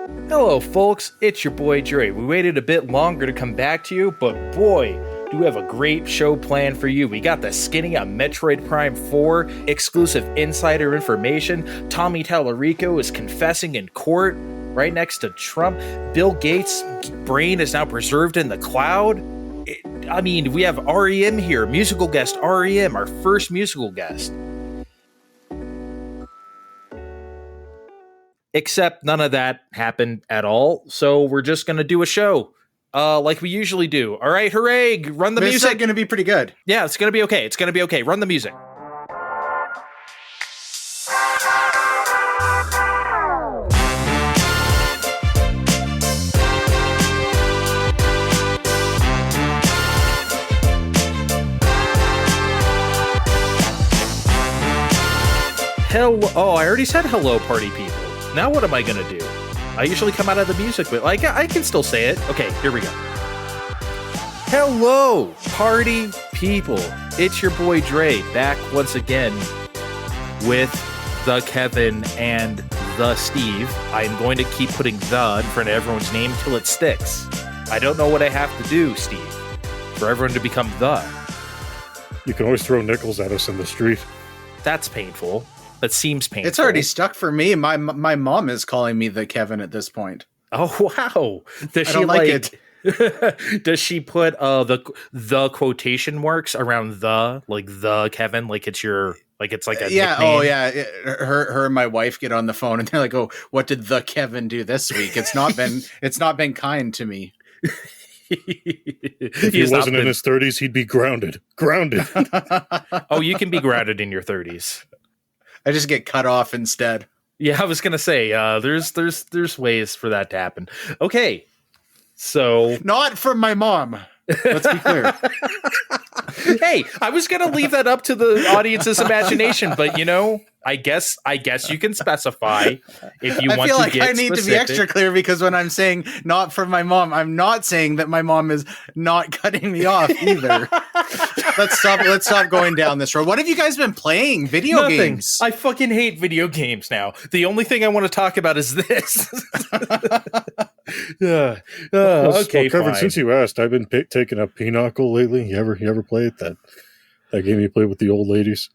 Hello folks, it's your boy Dre. We waited a bit longer to come back to you, but boy, do we have a great show planned for you. We got the skinny on Metroid Prime 4, exclusive insider information, Tommy Tallarico is confessing in court right next to Trump, Bill Gates' brain is now preserved in the cloud. We have REM here, musical guest REM, our first musical guest. Except none of that happened at all, so we're just going to do a show like we usually do. All right, hooray, run the music. It's going to be pretty good. Yeah, it's going to be okay. It's going to be okay. Run the music. Hello. Oh, I already said hello, party people. Now what am I going to do? I usually come out of the music, but I can still say it. Okay, here we go. Hello, party people. It's your boy Dre, back once again with the Kevin and the Steve. I'm going to keep putting the in front of everyone's name till it sticks. I don't know what I have to do, Steve, for everyone to become the. You can always throw nickels at us in the street. That's painful. That seems painful. It's already stuck for me. My mom is calling me the Kevin at this point. Oh wow! Does I she don't like it? Does she put the quotation marks around the Kevin, like it's your it's like a yeah nickname? Oh yeah, her and my wife get on the phone and they're like, oh, what did the Kevin do this week? It's not been kind to me. If he wasn't in his 30s, he'd be grounded. Oh, you can be grounded in your 30s. I just get cut off instead. Yeah, I was gonna say there's ways for that to happen. Okay, so not from my mom. Let's be clear. Hey, I was gonna leave that up to the audience's imagination, but I guess you can specify if you want to. I feel like I need to be extra clear because when I'm saying not from my mom, I'm not saying that my mom is not cutting me off either. Let's stop going down this road. What have you guys been playing? Video games? I fucking hate video games now. The only thing I want to talk about is this. Okay, Kevin, fine. since you asked, I've been taking up Pinochle lately. You ever play it? That game you play with the old ladies?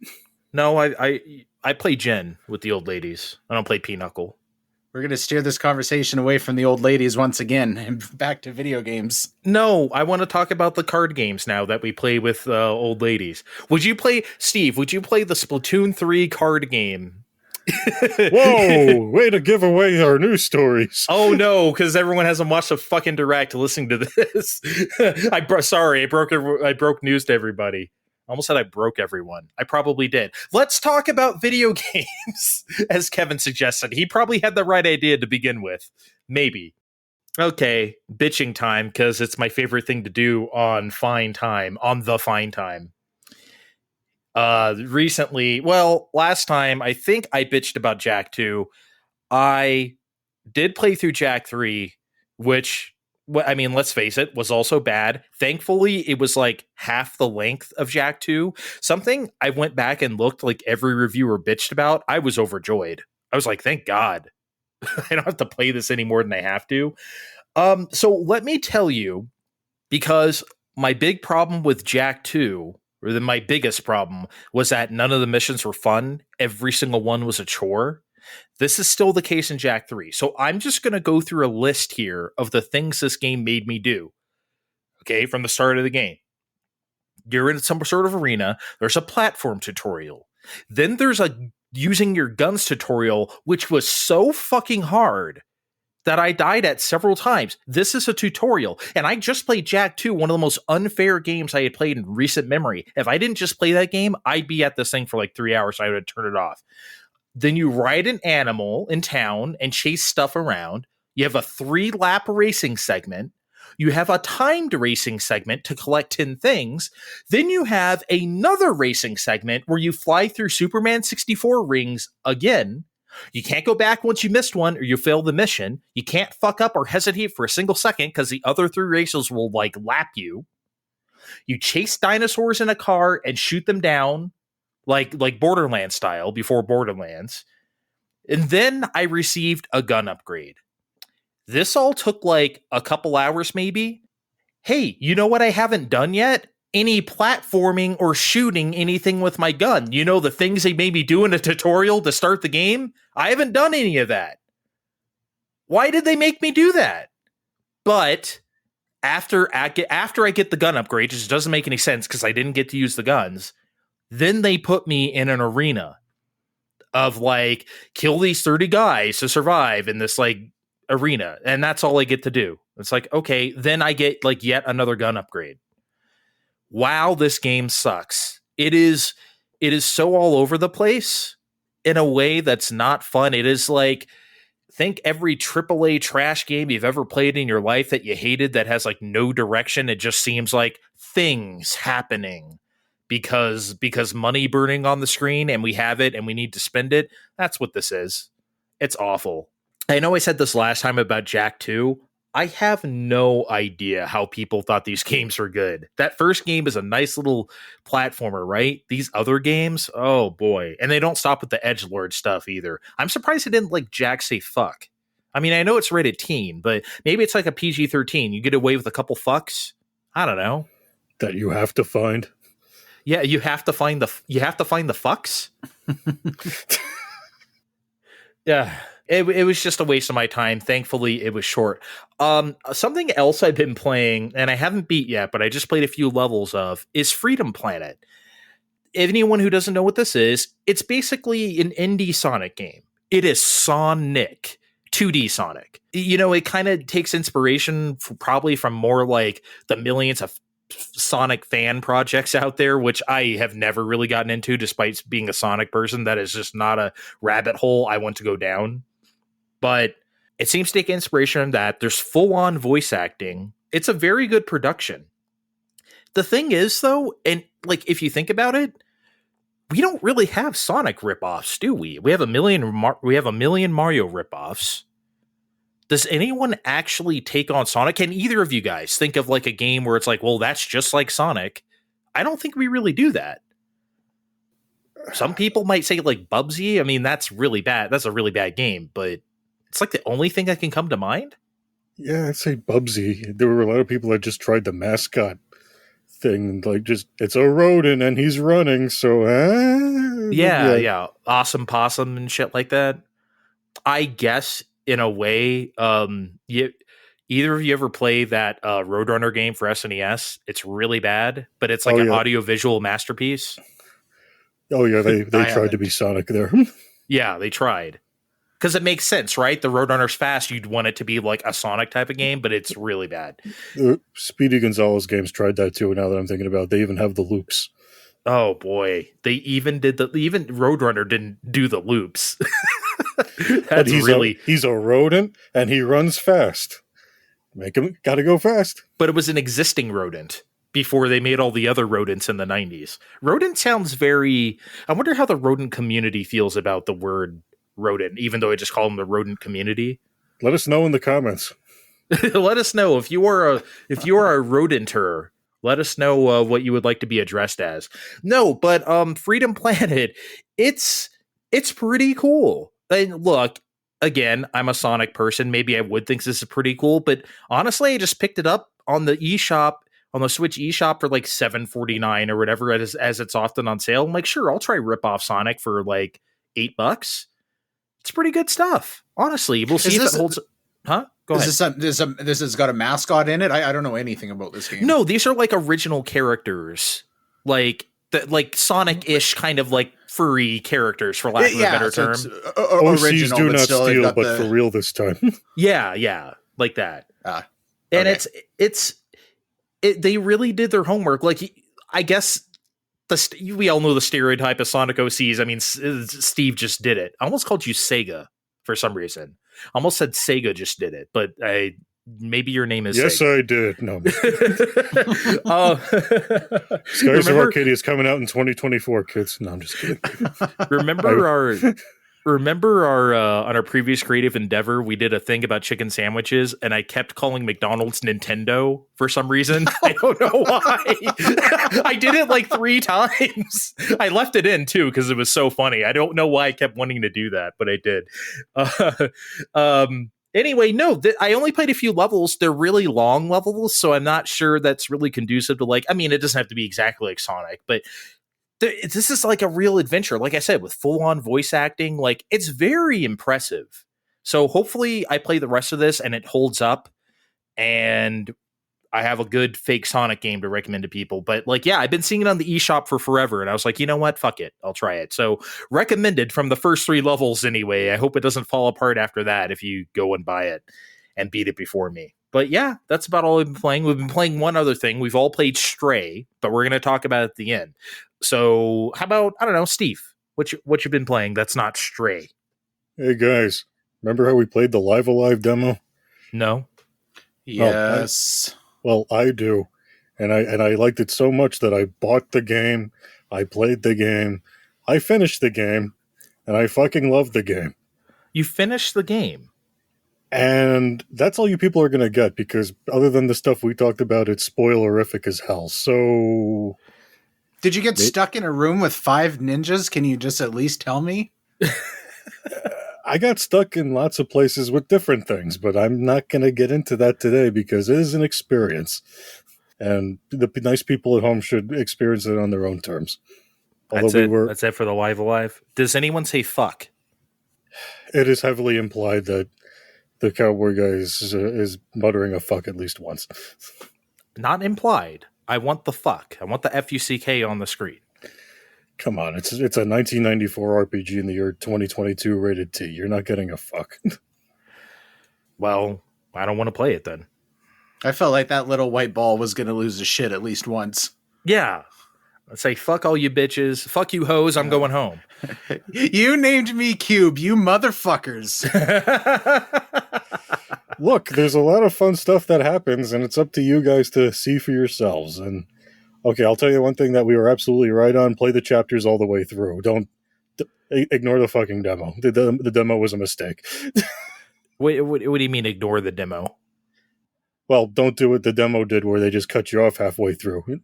No, I play Jen with the old ladies. I don't play Pinochle. We're going to steer this conversation away from the old ladies once again and back to video games. No, I want to talk about the card games now that we play with old ladies. Steve, would you play the Splatoon 3 card game? Whoa, way to give away our news stories. Oh no, because everyone hasn't watched a fucking direct listening to this. I broke news to everybody. Almost said I broke everyone. I probably did. Let's talk about video games, as Kevin suggested. He probably had the right idea to begin with. Maybe. Okay, bitching time, because it's my favorite thing to do on the fine time. Recently, last time, I think I bitched about Jak 2. I did play through Jak 3, which... let's face it, was also bad. Thankfully, it was like half the length of Jak 2. Something I went back and looked like every reviewer bitched about. I was overjoyed. I was like, thank God. I don't have to play this any more than I have to. So let me tell you, because my big problem with Jak 2, or my biggest problem, was that none of the missions were fun. Every single one was a chore. This is still the case in Jak 3. So I'm just going to go through a list here of the things this game made me do. Okay, from the start of the game. You're in some sort of arena. There's a platform tutorial. Then there's a using your guns tutorial, which was so fucking hard that I died at several times. This is a tutorial. And I just played Jak 2, one of the most unfair games I had played in recent memory. If I didn't just play that game, I'd be at this thing for like 3 hours. I would have turned it off. Then you ride an animal in town and chase stuff around. You have a 3-lap racing segment. You have a timed racing segment to collect 10 things. Then you have another racing segment where you fly through Superman 64 rings again. You can't go back once you missed one or you fail the mission. You can't fuck up or hesitate for a single second because the other 3 races will lap you. You chase dinosaurs in a car and shoot them down. Like Borderlands style before Borderlands. And then I received a gun upgrade. This all took like a couple hours, maybe. Hey, you know what I haven't done yet? Any platforming or shooting anything with my gun. You know, the things they made me do in a tutorial to start the game? I haven't done any of that. Why did they make me do that? But after I get the gun upgrade, which doesn't make any sense because I didn't get to use the guns, then they put me in an arena of like, kill these 30 guys to survive in this like arena. And that's all I get to do. It's like, okay, then I get like yet another gun upgrade. Wow, this game sucks. It is so all over the place in a way that's not fun. It is like, think every AAA trash game you've ever played in your life that you hated that has like no direction. It just seems like things happening because money burning on the screen and we have it and we need to spend it. That's what this is. It's awful. I know I said this last time about Jak 2. I have no idea how people thought these games were good. That first game is a nice little platformer, right? These other games, oh boy. And they don't stop with the edgelord stuff either. I'm surprised they didn't like Jak say fuck. I mean, I know it's rated teen, but maybe it's like a PG-13. You get away with a couple fucks. I don't know. That you have to find. Yeah, you have to find the fucks. Yeah. It was just a waste of my time. Thankfully, it was short. Something else I've been playing, and I haven't beat yet, but I just played a few levels of, is Freedom Planet. Anyone who doesn't know what this is, it's basically an indie Sonic game. It is Sonic, 2D Sonic. You know, it kind of takes inspiration probably from more like the millions of Sonic fan projects out there, which I have never really gotten into, despite being a Sonic person. That is just not a rabbit hole I want to go down. But it seems to take inspiration from that. There's full-on voice acting. It's a very good production. The thing is, though, and like if you think about it, we don't really have Sonic ripoffs, do we? We have a million Mario ripoffs. Does anyone actually take on Sonic? Can either of you guys think of like a game where it's like, well, that's just like Sonic? I don't think we really do that. Some people might say like Bubsy. I mean, that's really bad. That's a really bad game, but it's like the only thing that can come to mind. Yeah, I'd say Bubsy. There were a lot of people that just tried the mascot thing, like just it's a rodent and he's running, so yeah, awesome possum and shit like that. I guess in a way, either of you ever play that Roadrunner game for SNES? It's really bad, but it's like an audio-visual masterpiece. Oh yeah, they tried to be Sonic there. Yeah, they tried. Because it makes sense, right? The Roadrunner's fast. You'd want it to be like a Sonic type of game, but it's really bad. Speedy Gonzalez games tried that too. Now that I'm thinking about it, they even have the loops. Oh boy, they even Roadrunner didn't do the loops. That's he's a rodent and he runs fast. Make him gotta go fast. But it was an existing rodent before they made all the other rodents in the 90s. Rodent sounds very. I wonder how the rodent community feels about the word rodent, even though I just call them the rodent community. Let us know in the comments. Let us know if you are a rodenter. Let us know what you would like to be addressed as. No, but Freedom Planet, it's pretty cool. And look, again, I'm a Sonic person. Maybe I would think this is pretty cool, but honestly, I just picked it up on the eShop, on the Switch eShop for like $7.49 or whatever, as it's often on sale. I'm like, sure, I'll try rip off Sonic for like $8. It's pretty good stuff. Honestly, we'll see if it holds. Huh? Go ahead. This has got a mascot in it. I don't know anything about this game. No, these are like original characters, like Sonic-ish kind of like furry characters, for lack of a better term. OCs do not steal, but for real this time. yeah, like that. Okay. And they really did their homework. Like, I guess we all know the stereotype of Sonic OCs. I mean, Steve just did it. I almost called you Sega for some reason. I almost said Sega just did it, but maybe your name is Yes, Sega. I did. No. Skies of Arcadia is coming out in 2024, kids. No, I'm just kidding. Remember our on our previous creative endeavor, we did a thing about chicken sandwiches, and I kept calling McDonald's Nintendo for some reason. I don't know why. I did it like 3 times. I left it in too because it was so funny. I don't know why I kept wanting to do that, but I did. Anyway, no, I only played a few levels. They're really long levels, so I'm not sure that's really conducive to like. I mean, it doesn't have to be exactly like Sonic, but this is like a real adventure. Like I said, with full on voice acting, like it's very impressive. So hopefully, I play the rest of this and it holds up, and I have a good fake Sonic game to recommend to people. But like, yeah, I've been seeing it on the eShop for forever, and I was like, you know what? Fuck it, I'll try it. So recommended from the first 3 levels anyway. I hope it doesn't fall apart after that if you go and buy it and beat it before me. But yeah, that's about all we've been playing. We've been playing one other thing. We've all played Stray, but we're going to talk about it at the end. So how about, I don't know, Steve, what you've been playing that's not Stray? Hey guys, remember how we played the Live Alive demo? No. Yes. Well, I do. And I liked it so much that I bought the game, I played the game, I finished the game, and I fucking loved the game. You finished the game? And that's all you people are going to get, because other than the stuff we talked about, it's spoilerific as hell. So... Did you get stuck in a room with 5 ninjas? Can you just at least tell me? I got stuck in lots of places with different things, but I'm not going to get into that today because it is an experience. And the nice people at home should experience it on their own terms. That's it. That's it for the Live Alive. Does anyone say fuck? It is heavily implied that the cowboy guy is muttering a fuck at least once. Not implied. I want the fuck. I want the F-U-C-K on the screen. Come on, it's a 1994 RPG in the year 2022 rated T. You're not getting a fuck. Well, I don't want to play it then. I felt like that little white ball was going to lose his shit at least once. Yeah. Let's say, fuck all you bitches. Fuck you hoes. I'm going home. You named me Cube, you motherfuckers. Look, there's a lot of fun stuff that happens, and it's up to you guys to see for yourselves. And okay, I'll tell you one thing that we were absolutely right on. Play the chapters all the way through. Don't ignore the fucking demo. The demo was a mistake. Wait, what do you mean ignore the demo? Well, don't do what the demo did where they just cut you off halfway through.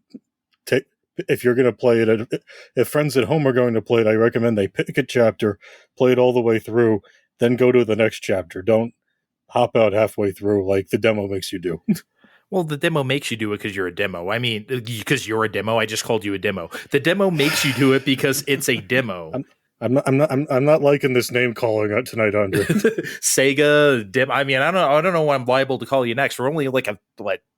If you're going to play it, if friends at home are going to play it, I recommend they pick a chapter, play it all the way through, then go to the next chapter. Don't hop out halfway through like the demo makes you do. Well, the demo makes you do it because you're a demo. I mean, because you're a demo. I just called you a demo. The demo makes you do it because it's a demo. I'm not liking this name calling out tonight, Andre. Sega demo. I mean, I don't know what I'm liable to call you next. We're only like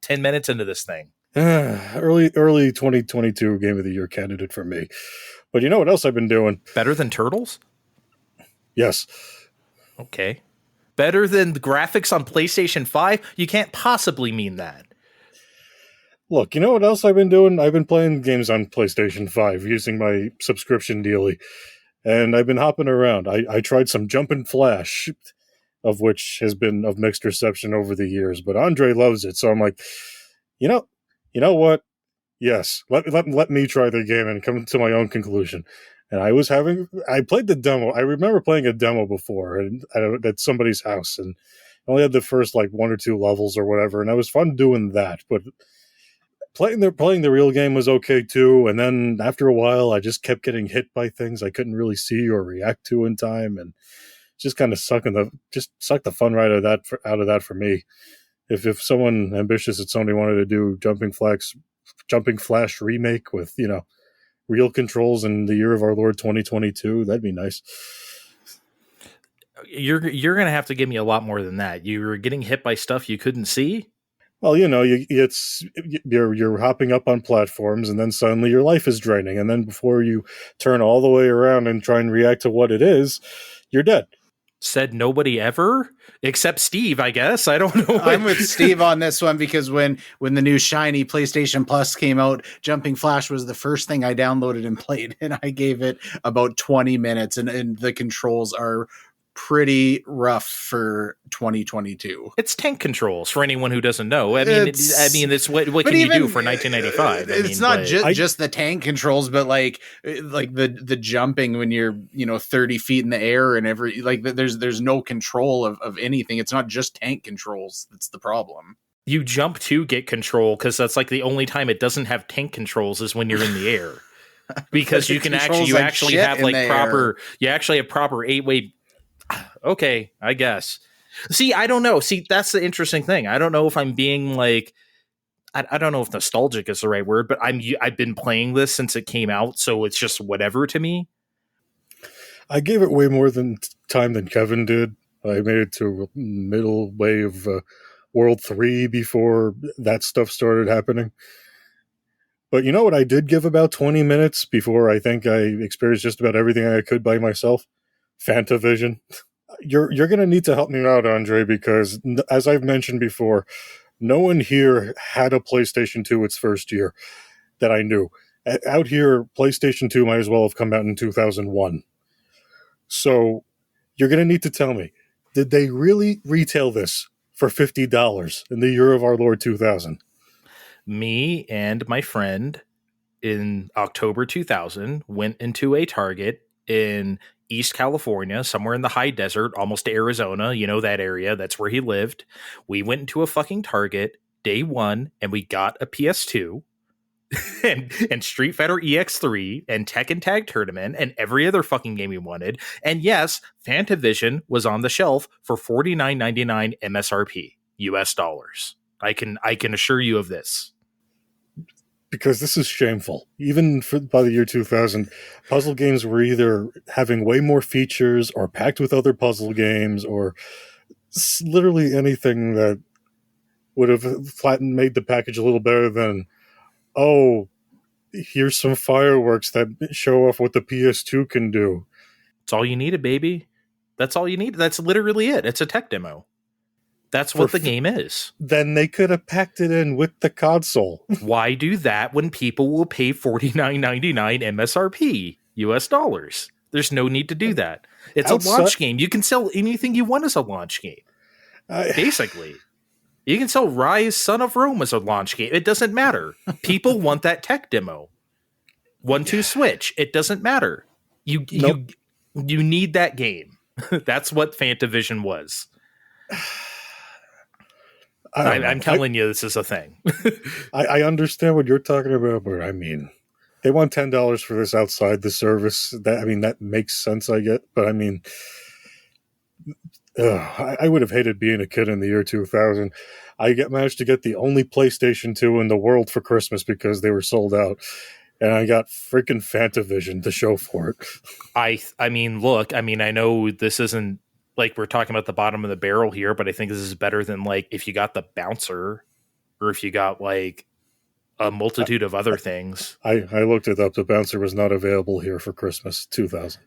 10 minutes into this thing. Early 2022 Game of the Year candidate for me. But you know what else I've been doing? Better than Turtles? Yes. Okay. Better than the graphics on PlayStation 5? You can't possibly mean that. Look, you know what else I've been doing? I've been playing games on PlayStation 5 using my subscription dealie. And I've been hopping around. I tried some Jumpin' Flash, of which has been of mixed reception over the years. But Andre loves it. So I'm like, you know what? Yes, let me try the game and come to my own conclusion. And I played the demo. I remember playing a demo before at somebody's house, and I only had the first 1 or 2 levels or whatever, and it was fun doing that. But playing the real game was okay too. And then after a while, I just kept getting hit by things I couldn't really see or react to in time, and just kind of sucked the fun right out of that for me. If someone ambitious at Sony wanted to do Jumping Flash remake with real controls in the year of our Lord 2022, that'd be nice. You're gonna have to give me a lot more than that. You were getting hit by stuff you couldn't see. Well, you're hopping up on platforms, and then suddenly your life is draining, and then before you turn all the way around and try and react to what it is, you're dead. Said nobody ever except Steve, I guess. I don't know. I'm with Steve on this one because when the new shiny PlayStation Plus came out, Jumping Flash was the first thing I downloaded and played, and I gave it about 20 minutes, and the controls are pretty rough for 2022. It's tank controls for anyone who doesn't know. I mean, it's what can you do for 1995? It's not just the tank controls, but like the jumping when you're 30 feet in the air and there's no control of anything. It's not just tank controls that's the problem. You jump to get control because that's like the only time it doesn't have tank controls is when you're in the air, because you actually have proper 8-way. Okay, I guess. See, I don't know. See, that's the interesting thing. I don't know if I'm being like, I don't know if nostalgic is the right word, but I've been playing this since it came out, so it's just whatever to me. I gave it way more time than Kevin did. I made it to middle way of World 3 before that stuff started happening. But you know what I did give about 20 minutes before I think I experienced just about everything I could by myself? Fantavision. You're going to need to help me out, Andre, because as I've mentioned before, no one here had a PlayStation 2 its first year that I knew. Out here, PlayStation 2 might as well have come out in 2001. So you're going to need to tell me, did they really retail this for $50 in the year of our Lord 2000? Me and my friend in October 2000 went into a Target in East California, somewhere in the high desert, almost to Arizona. You know that area. That's where he lived. We went into a fucking Target day one and we got a PS2 and Street Fighter EX3 and Tekken Tag Tournament and every other fucking game we wanted. And yes, Fantavision was on the shelf for $49.99 MSRP US dollars. I can assure you of this. Because this is shameful. Even by the year 2000, puzzle games were either having way more features or packed with other puzzle games or literally anything that would have flattened, made the package a little better than, oh, here's some fireworks that show off what the PS2 can do. That's all you needed, baby. That's all you need. That's literally it. It's a tech demo. That's what the game is. Then they could have packed it in with the console. Why do that when people will pay $49.99 MSRP US dollars? There's no need to do that. It's a launch game. You can sell anything you want as a launch game. Basically. You can sell Rise Son of Rome as a launch game. It doesn't matter. People want that tech demo. 1-2 Switch. It doesn't matter. You need that game. That's what Fantavision was. I'm telling you, this is a thing. I understand what you're talking about, but I mean, they want $10 for this outside the service. That makes sense, I get. But I mean, I would have hated being a kid in the year 2000. I managed to get the only PlayStation 2 in the world for Christmas because they were sold out. And I got freaking Fantavision to show for it. I mean, look, I know this isn't like we're talking about the bottom of the barrel here, but I think this is better than like if you got the Bouncer or if you got like a multitude of other things. I looked it up. The Bouncer was not available here for Christmas 2000.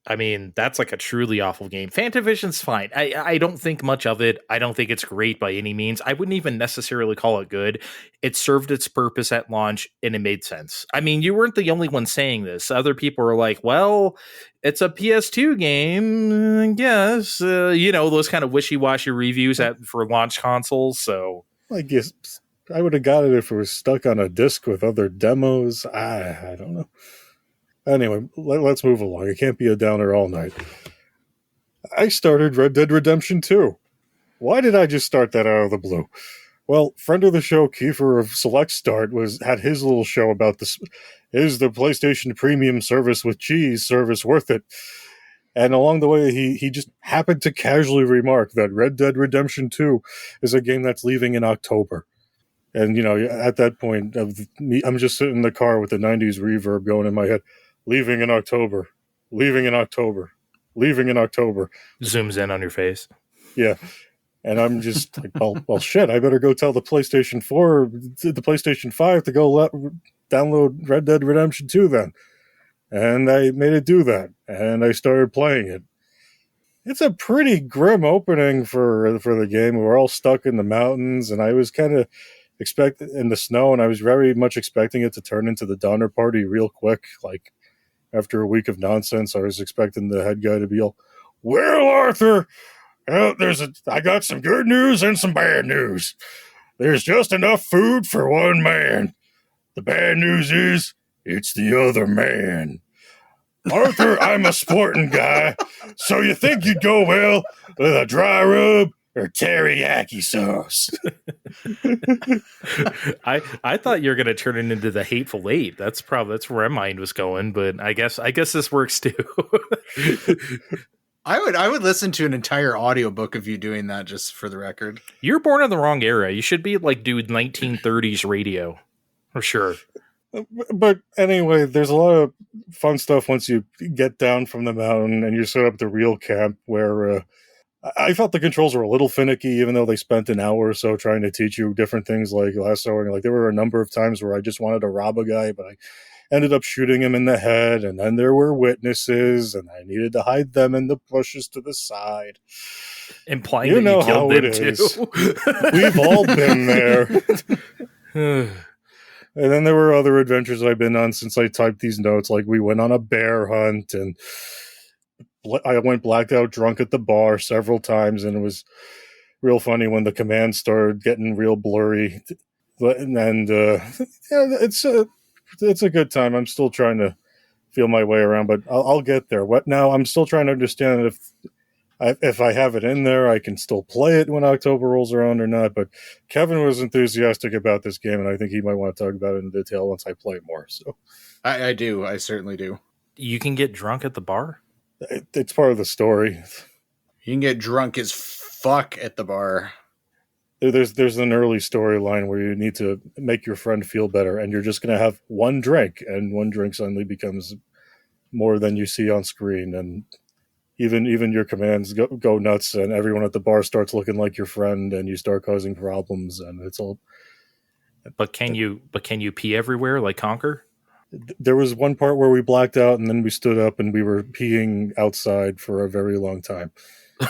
I mean, that's like a truly awful game. Fantavision's fine. I don't think much of it. I don't think it's great by any means. I wouldn't even necessarily call it good. It served its purpose at launch and it made sense. I mean, you weren't the only one saying this. Other people were like, well, it's a PS2 game, I guess. Those kind of wishy-washy reviews for launch consoles. So I guess I would have got it if it was stuck on a disc with other demos. I don't know. Anyway, let's move along. It can't be a downer all night. I started Red Dead Redemption 2. Why did I just start that out of the blue? Well, friend of the show, Kiefer of Select Start, had his little show about this. Is the PlayStation Premium service with cheese service worth it? And along the way, he just happened to casually remark that Red Dead Redemption 2 is a game that's leaving in October. And, at that point, I'm just sitting in the car with the 90s reverb going in my head. Leaving in October. Leaving in October. Leaving in October. Zooms in on your face. Yeah. And I'm just like, well, shit, I better go tell the PlayStation 5 to go download Red Dead Redemption 2 then. And I made it do that. And I started playing it. It's a pretty grim opening for the game. We're all stuck in the mountains, and I was kind of in the snow, and I was very much expecting it to turn into the Donner Party real quick, like after a week of nonsense. I was expecting the head guy to be all, well, Arthur, I got some good news and some bad news. There's just enough food for one man. The bad news is, it's the other man. Arthur, I'm a sporting guy, so you think you'd go well with a dry rub or teriyaki sauce? I thought you were going to turn it into the Hateful Eight. That's where my mind was going, but I guess this works too. I would listen to an entire audiobook of you doing that, just for the record. You're born in the wrong era. You should be like do 1930s radio for sure. But anyway, there's a lot of fun stuff once you get down from the mountain and you set up the real camp where I felt the controls were a little finicky, even though they spent an hour or so trying to teach you different things like lassoing. Like there were a number of times where I just wanted to rob a guy, but I ended up shooting him in the head, and then there were witnesses, and I needed to hide them in the bushes to the side. Implying you know how it is. We've all been there. And then there were other adventures I've been on since I typed these notes. Like we went on a bear hunt, and I went blacked out drunk at the bar several times, and it was real funny when the commands started getting real blurry. And yeah, it's a good time. I'm still trying to feel my way around, but I'll get there. What now? I'm still trying to understand if I have it in there, I can still play it when October rolls around or not. But Kevin was enthusiastic about this game, and I think he might want to talk about it in detail once I play more. So I do. I certainly do. You can get drunk at the bar? It's part of the story. You can get drunk as fuck at the bar. There's an early storyline where you need to make your friend feel better, and you're just going to have one drink, and one drink suddenly becomes more than you see on screen, and even your commands go nuts, and everyone at the bar starts looking like your friend, and you start causing problems, and it's all. But can you pee everywhere like Conker? There was one part where we blacked out, and then we stood up, and we were peeing outside for a very long time.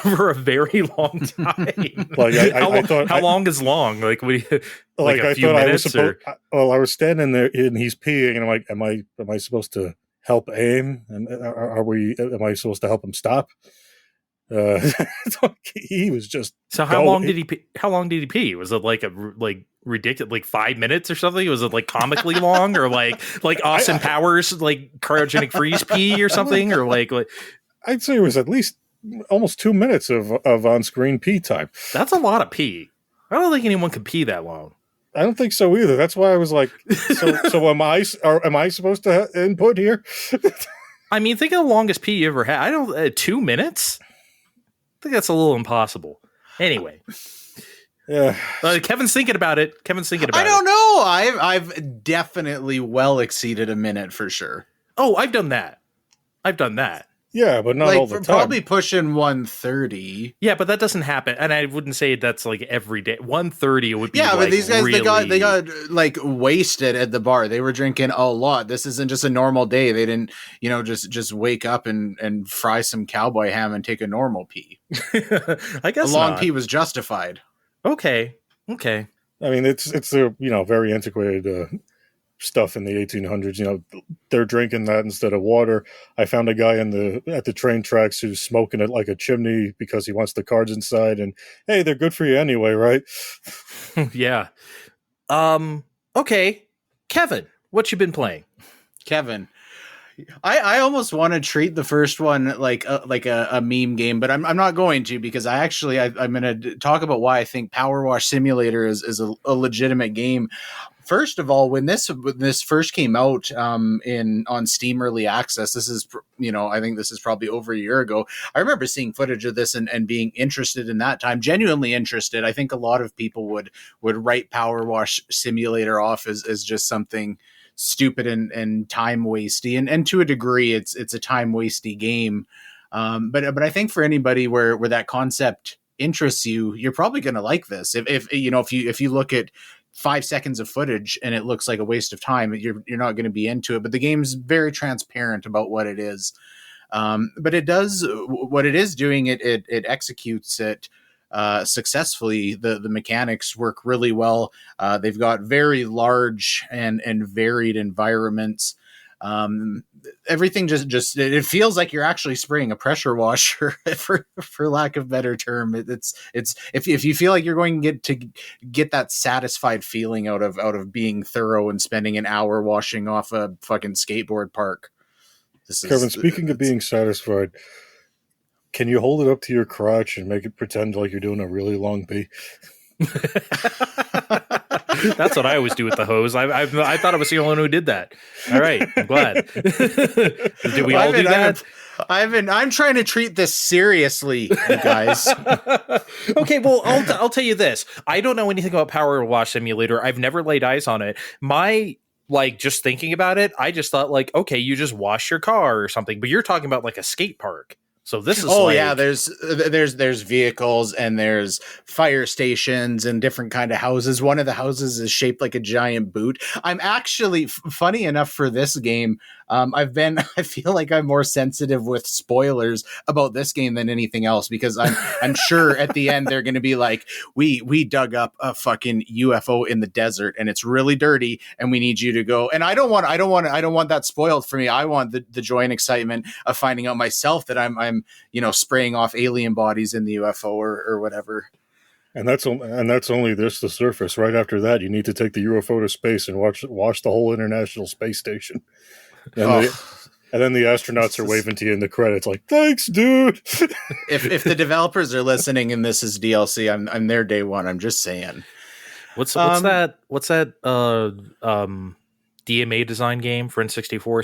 For a very long time. Like I thought, how long is long? Like like a I few thought minutes? I was standing there, and he's peeing, and I'm like, am I supposed to help aim? And am I supposed to help him stop? He was just. So how long did he pee? How long did he pee? Was it like ridiculous, like 5 minutes or something? Was it like comically long, or like Austin Powers like cryogenic freeze pee or something, or like I'd say it was at least almost 2 minutes of on-screen pee time. That's a lot of pee. I don't think anyone can pee that long. I don't think so either. That's why I was like, so am I supposed to input here? I mean, think of the longest pee you ever had. I don't 2 minutes. I think that's a little impossible. Anyway, yeah. Kevin's thinking about it. I don't know. I've definitely well exceeded a minute for sure. Oh, I've done that. Yeah, but not all the time. Probably pushing 130. Yeah, but that doesn't happen, and I wouldn't say that's like every day. 130 would be. Yeah, like but these guys really... they got like wasted at the bar. They were drinking a lot. This isn't just a normal day. They didn't, just wake up and fry some cowboy ham and take a normal pee. I guess a long pee was justified. Okay. I mean, it's a very antiquated. Stuff in the 1800s, they're drinking that instead of water. I found a guy at the train tracks who's smoking it like a chimney because he wants the cards inside, and hey, they're good for you anyway, right? Yeah. Okay, Kevin, what you been playing? Kevin, I almost want to treat the first one like a meme game, but I'm not going to, because I'm going to talk about why I think Power Wash Simulator is a legitimate game. First of all, when this first came out on Steam Early Access, this is I think this is probably over a year ago. I remember seeing footage of this and being interested in that time, genuinely interested. I think a lot of people would write Power Wash Simulator off as just something stupid and time wasty, and to a degree, it's a time wasty game. But I think for anybody where that concept interests you, you're probably going to like this. If you look at 5 seconds of footage and it looks like a waste of time, you're not going to be into it. But the game's very transparent about what it is. But it does what it is doing. It executes it successfully. The mechanics work really well. They've got very large and varied environments. Everything just it feels like you're actually spraying a pressure washer for lack of better term. It's if you feel like you're going to get that satisfied feeling out of being thorough and spending an hour washing off a fucking skateboard park. Kevin, speaking of being satisfied, can you hold it up to your crotch and make it pretend like you're doing a really long pee? That's what I always do with the hose. I thought I was the only one who did that. All right, I'm glad. Did we all do that? I'm trying to treat this seriously, you guys. Okay, well, I'll tell you this. I don't know anything about Power Wash Simulator. I've never laid eyes on it. Just thinking about it, I just thought like, okay, you just wash your car or something. But you're talking about like a skate park. So this is yeah, there's vehicles and there's fire stations and different kind of houses. One of the houses is shaped like a giant boot. I'm actually funny enough for this game. I feel like I'm more sensitive with spoilers about this game than anything else, because I'm sure at the end they're going to be like, we dug up a fucking UFO in the desert and it's really dirty and we need you to go. And I don't want that spoiled for me. I want the joy and excitement of finding out myself that I'm spraying off alien bodies in the UFO or whatever. And that's only the surface. Right after that, you need to take the UFO to space and watch the whole International Space Station. And, and then the astronauts are waving to you in the credits, like, "Thanks, dude." If the developers are listening and this is DLC, I'm there day one. I'm just saying. What's that? What's that? DMA design game for N64,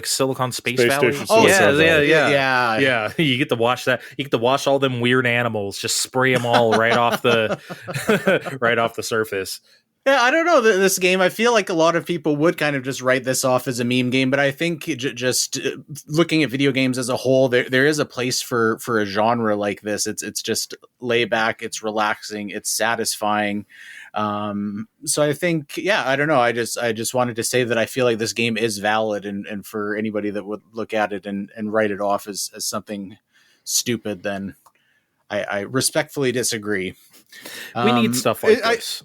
Silicon Space Valley. Station, Oh yeah. You get to watch that. You get to watch all them weird animals. Just spray them all right off the right off the surface. Yeah, I don't know this game. I feel like a lot of people would kind of just write this off as a meme game, but I think just looking at video games as a whole, there is a place for a genre like this. It's just lay back, it's relaxing, it's satisfying. So I think, I don't know. I just wanted to say that I feel like this game is valid, and for anybody that would look at it and write it off as something stupid, then I respectfully disagree. We need stuff like this.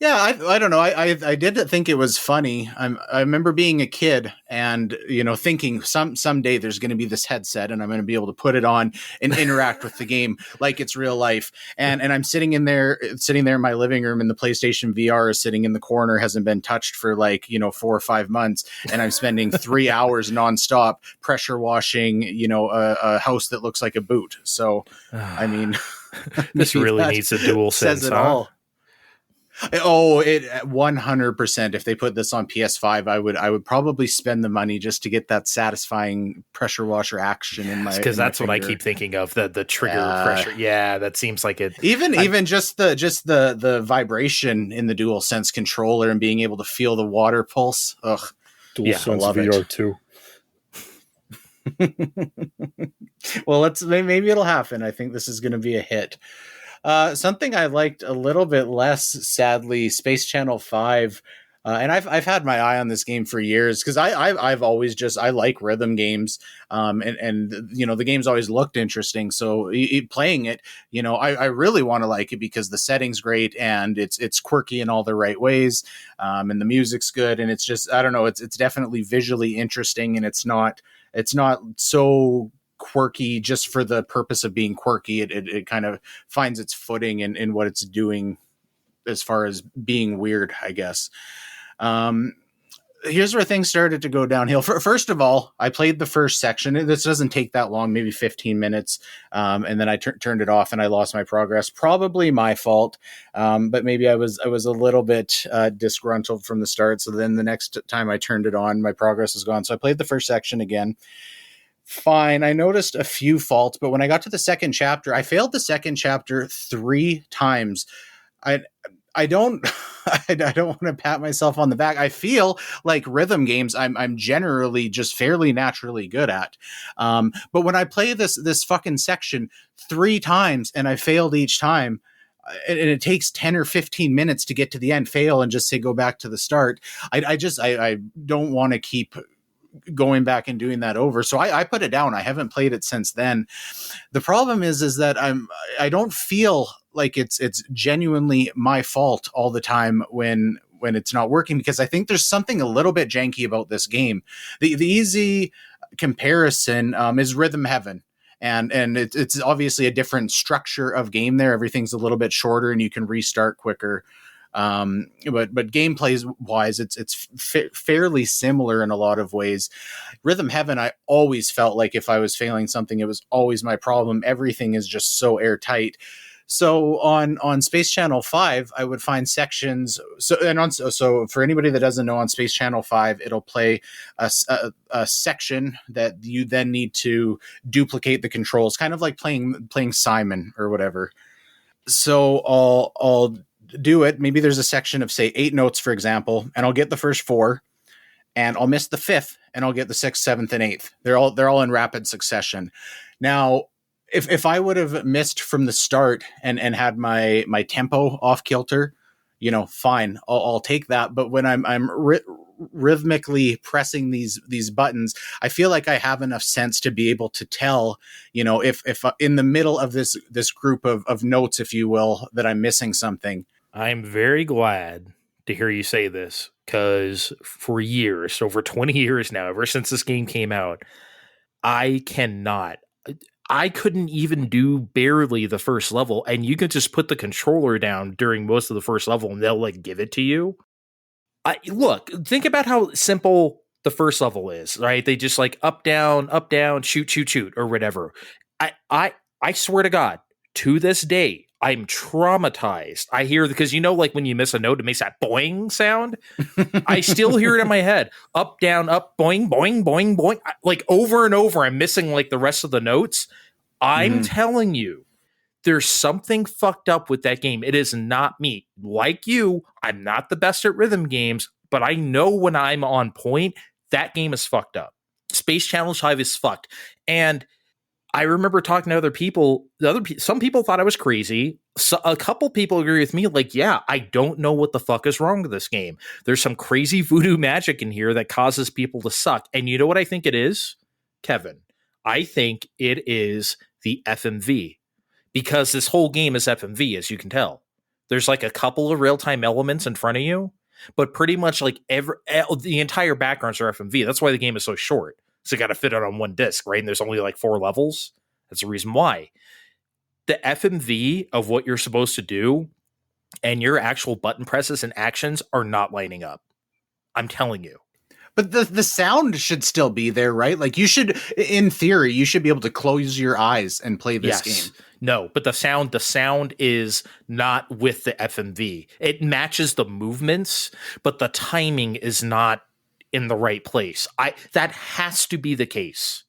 Yeah, I don't know. I did think it was funny. I remember being a kid and thinking someday there's going to be this headset and I'm going to be able to put it on and interact with the game like it's real life. And I'm sitting there in my living room, and the PlayStation VR is sitting in the corner, hasn't been touched for 4 or 5 months, and I'm spending 3 hours nonstop pressure washing a house that looks like a boot. So I mean, this really needs a DualSense. Says it all. Oh, it 100%. If they put this on PS5, I would probably spend the money just to get that satisfying pressure washer action in my. Because that's what I keep thinking of, the trigger pressure. Yeah, that seems like it. Even just the vibration in the DualSense controller and being able to feel the water pulse. Ugh, DualSense VR 2. Well, maybe it'll happen. I think this is going to be a hit. Something I liked a little bit less, sadly, Space Channel 5. And I've had my eye on this game for years, because I've always I like rhythm games. And the game's always looked interesting. So playing it, I really want to like it because the setting's great and it's quirky in all the right ways. And the music's good. And it's just, I don't know, it's definitely visually interesting, and it's not so quirky just for the purpose of being quirky. It kind of finds its footing in what it's doing as far as being weird, I guess. Here's where things started to go downhill. First of all, I played the first section. This doesn't take that long, maybe 15 minutes. And then I turned it off and I lost my progress. Probably my fault. But maybe I was a little bit disgruntled from the start. So then the next time I turned it on, my progress was gone. So I played the first section again. Fine. I noticed a few faults, but when I got to the second chapter, I failed the second chapter 3 times. I don't want to pat myself on the back. I feel like rhythm games I'm generally just fairly naturally good at. But when I play this fucking section 3 times and I failed each time, and it takes 10 or 15 minutes to get to the end, fail and just say go back to the start. I don't want to keep going back and doing that over. So I put it down. I haven't played it since then. The problem is that I don't feel like it's genuinely my fault all the time when it's not working, because I think there's something a little bit janky about this game. The easy comparison is Rhythm Heaven. And it's obviously a different structure of game there. Everything's a little bit shorter and you can restart quicker. But gameplay wise, it's fairly similar in a lot of ways. Rhythm Heaven, I always felt like if I was failing something, it was always my problem. Everything is just so airtight. So on Space Channel 5, I would find sections. So for anybody that doesn't know, on Space Channel 5, it'll play a section that you then need to duplicate the controls, kind of like playing Simon or whatever. So I'll do it. Maybe there's a section of, say, 8 notes, for example, and I'll get the first 4, and I'll miss the 5th, and I'll get the 6th, 7th, and 8th. They're all in rapid succession. Now, if I would have missed from the start and had my tempo off kilter, fine, I'll take that. But when I'm rhythmically pressing these buttons, I feel like I have enough sense to be able to tell, if in the middle of this group of notes, if you will, that I'm missing something. I'm very glad to hear you say this, because for years, over 20 years now, ever since this game came out, I couldn't even do barely the first level, and you could just put the controller down during most of the first level and they'll give it to you. Look, think about how simple the first level is, right? They just up, down, shoot, or whatever. I swear to God, to this day, I'm traumatized. I hear, because when you miss a note, it makes that boing sound. I still hear it in my head. Up, down, up, boing, boing, boing, boing. Over and over, I'm missing the rest of the notes. I'm telling you, there's something fucked up with that game. It is not me. Like you, I'm not the best at rhythm games, but I know when I'm on point, that game is fucked up. Space Channel 5 is fucked. And I remember talking to other people. Some people thought I was crazy. So a couple people agree with me. Yeah, I don't know what the fuck is wrong with this game. There's some crazy voodoo magic in here that causes people to suck. And you know what I think it is, Kevin? I think it is the FMV, because this whole game is FMV, as you can tell. There's a couple of real-time elements in front of you, but pretty much the entire backgrounds are FMV. That's why the game is so short. So you got to fit it on one disc, right? And there's only 4 levels. That's the reason why. The FMV of what you're supposed to do and your actual button presses and actions are not lining up. I'm telling you. But the sound should still be there, right? You should, in theory, you should be able to close your eyes and play this game. No, but the sound is not with the FMV. It matches the movements, but the timing is not in the right place. That has to be the case.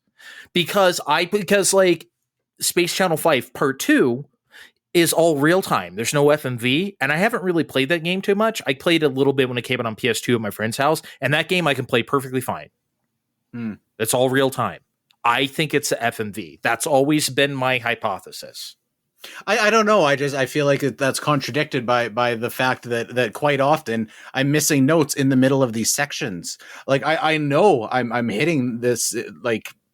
Because Space Channel 5 Part 2 is all real time. There's no FMV, and I haven't really played that game too much. I played a little bit when it came out on PS2 at my friend's house, and that game I can play perfectly fine. It's all real time. I think it's the FMV. That's always been my hypothesis. I don't know. I feel like that's contradicted by the fact that quite often I'm missing notes in the middle of these sections. I know I'm hitting this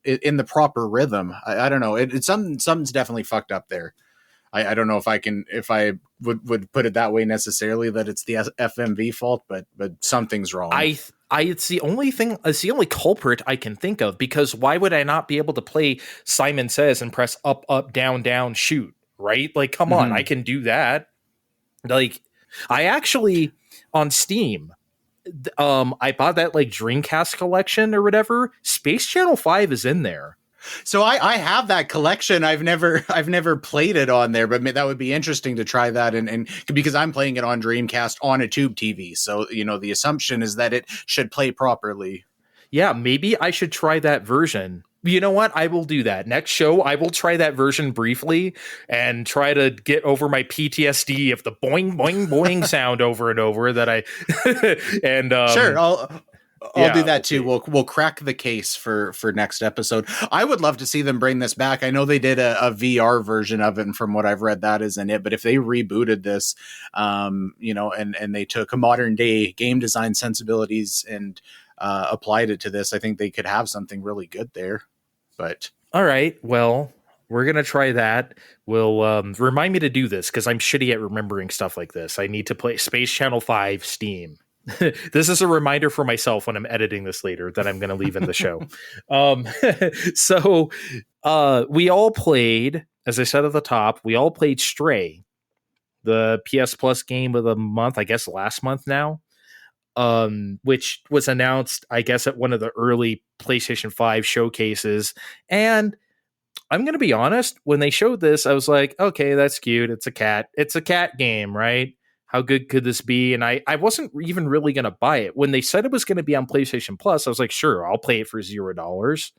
in the proper rhythm. I don't know. Something's definitely fucked up there. I don't know if I would put it that way necessarily, that it's the FMV fault, but something's wrong. It's the only thing, it's the only culprit I can think of, because why would I not be able to play Simon Says and press up, down, down, shoot, right? Come on, I can do that. I actually, on Steam, I bought that Dreamcast collection or whatever. Space Channel 5 is in there. So I have that collection. I've never played it on there, but that would be interesting to try that. And because I'm playing it on Dreamcast on a tube TV. So, the assumption is that it should play properly. Yeah, maybe I should try that version. You know what? I will do that. Next show, I will try that version briefly and try to get over my PTSD of the boing, boing, boing sound over and over that I... and Sure, I'll do that too. We'll crack the case for next episode. I would love to see them bring this back. I know they did a VR version of it, and from what I've read, that isn't it. But if they rebooted this, and they took modern day game design sensibilities and applied it to this, I think they could have something really good there. But all right, well, we're gonna try that. We'll remind me to do this, because I'm shitty at remembering stuff like this. I need to play Space Channel 5 Steam. This is a reminder for myself when I'm editing this later that I'm going to leave in the show. So we all played, as I said at the top, we all played Stray, the PS Plus game of the month, I guess last month now, which was announced, I guess, at one of the early PlayStation 5 showcases. And I'm going to be honest. When they showed this, I was like, okay, that's cute. It's a cat. It's a cat game, right? How good could this be? And I wasn't even really going to buy it. When they said it was going to be on PlayStation Plus, I was like, sure, I'll play it for $0.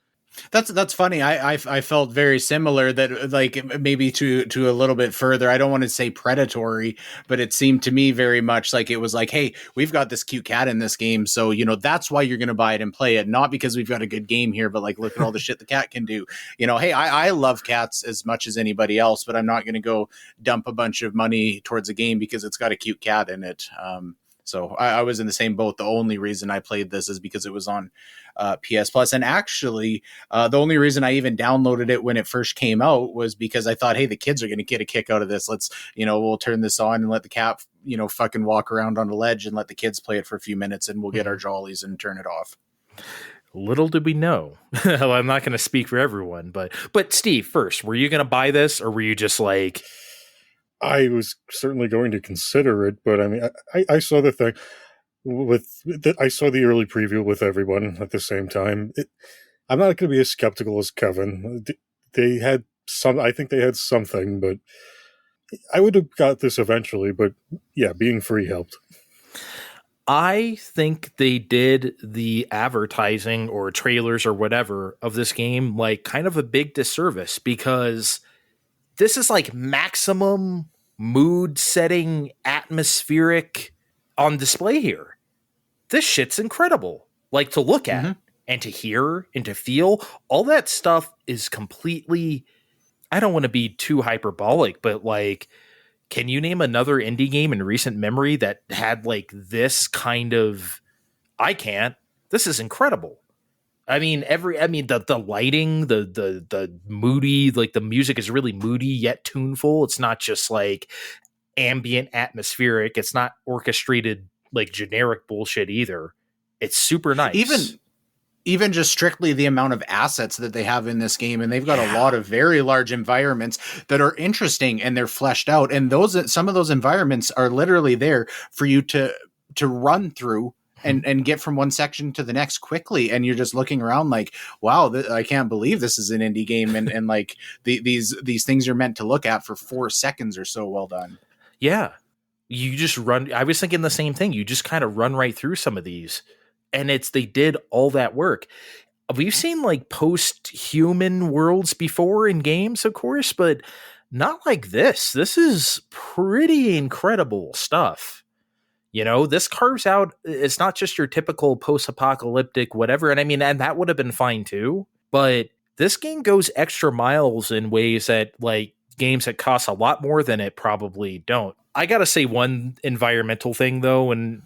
That's funny. I felt very similar, that like maybe to a little bit further. I don't want to say predatory, but it seemed to me very much like it was like, hey, we've got this cute cat in this game, so that's why you're going to buy it and play it, not because we've got a good game here, but like, look at all the shit the cat can do. Hey, I love cats as much as anybody else, but I'm not going to go dump a bunch of money towards a game because it's got a cute cat in it. So I was in the same boat. The only reason I played this is because it was on PS Plus. And actually, the only reason I even downloaded it when it first came out was because I thought, hey, the kids are going to get a kick out of this. Let's, we'll turn this on and let the cat, fucking walk around on the ledge and let the kids play it for a few minutes, and we'll get our jollies and turn it off. Little did we know. Well, I'm not going to speak for everyone, but Steve, first, were you going to buy this, or were you just like... I was certainly going to consider it, but I mean, I saw the thing I saw the early preview with everyone at the same time. I'm not going to be as skeptical as Kevin. They had I think they had something, but I would have got this eventually, but yeah, being free helped. I think they did the advertising or trailers or whatever of this game like kind of a big disservice, because this is like maximum mood setting, atmospheric on display here. This shit's incredible. Like, to look at and to hear and to feel, all that stuff is completely, I don't want to be too hyperbolic, but like, can you name another indie game in recent memory that had like this kind of, I can't, this is incredible. I mean, the lighting, the moody, like the music is really moody yet tuneful. It's not just like ambient atmospheric. It's not orchestrated like generic bullshit either. It's super nice. Even just strictly the amount of assets that they have in this game, and they've got a lot of very large environments that are interesting and they're fleshed out. And some of those environments are literally there for you to run through and get from one section to the next quickly, and you're just looking around like, wow, I can't believe this is an indie game, and like these things you're meant to look at for 4 seconds are so well done. Yeah, you just run. I was thinking the same thing. You just kind of run right through some of these, and they did all that work. We've seen like post-human worlds before in games, of course, but not like this. This is pretty incredible stuff. This carves out, it's not just your typical post-apocalyptic whatever. And I mean, and that would have been fine too. But this game goes extra miles in ways that like games that cost a lot more than it probably don't. I got to say one environmental thing though, and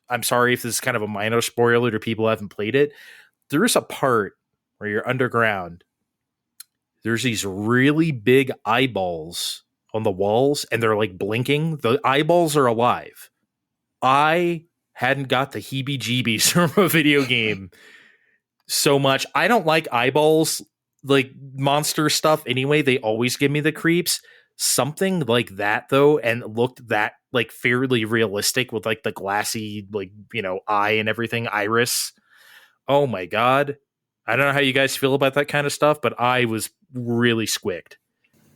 I'm sorry if this is kind of a minor spoiler to people who haven't played it. There's a part where you're underground. There's these really big eyeballs on the walls, and they're like blinking. The eyeballs are alive. I hadn't got the heebie-jeebies from a video game so much. I don't like eyeballs, like monster stuff anyway. They always give me the creeps. Something like that, though, and looked that like fairly realistic with like the glassy, like, eye and everything, iris. Oh my God. I don't know how you guys feel about that kind of stuff, but I was really squicked.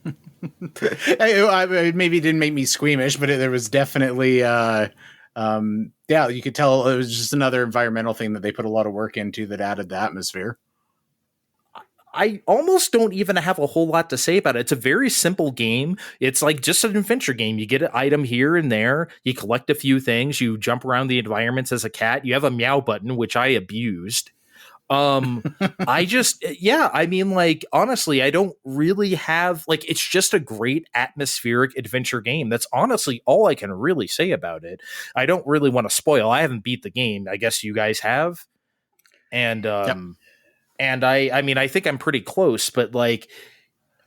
It maybe didn't make me squeamish, but there was definitely... you could tell it was just another environmental thing that they put a lot of work into that added the atmosphere. I almost don't even have a whole lot to say about it. It's a very simple game. It's like just an adventure game. You get an item here and there. You collect a few things. You jump around the environments as a cat. You have a meow button, which I abused. I mean, like, honestly, I don't really have, like, it's just a great atmospheric adventure game. That's honestly all I can really say about it. I don't really want to spoil. I haven't beat the game. I guess you guys have. And, and I mean, I think I'm pretty close, but like,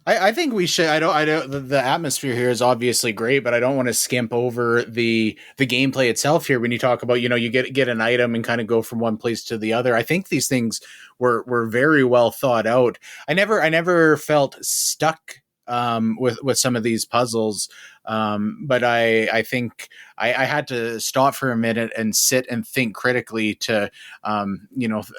I think we should. I don't. The atmosphere here is obviously great, but I don't want to skimp over the gameplay itself here. When you talk about, you get an item and kind of go from one place to the other. I think these things were very well thought out. I never felt stuck with some of these puzzles. But I think I had to stop for a minute and sit and think critically to,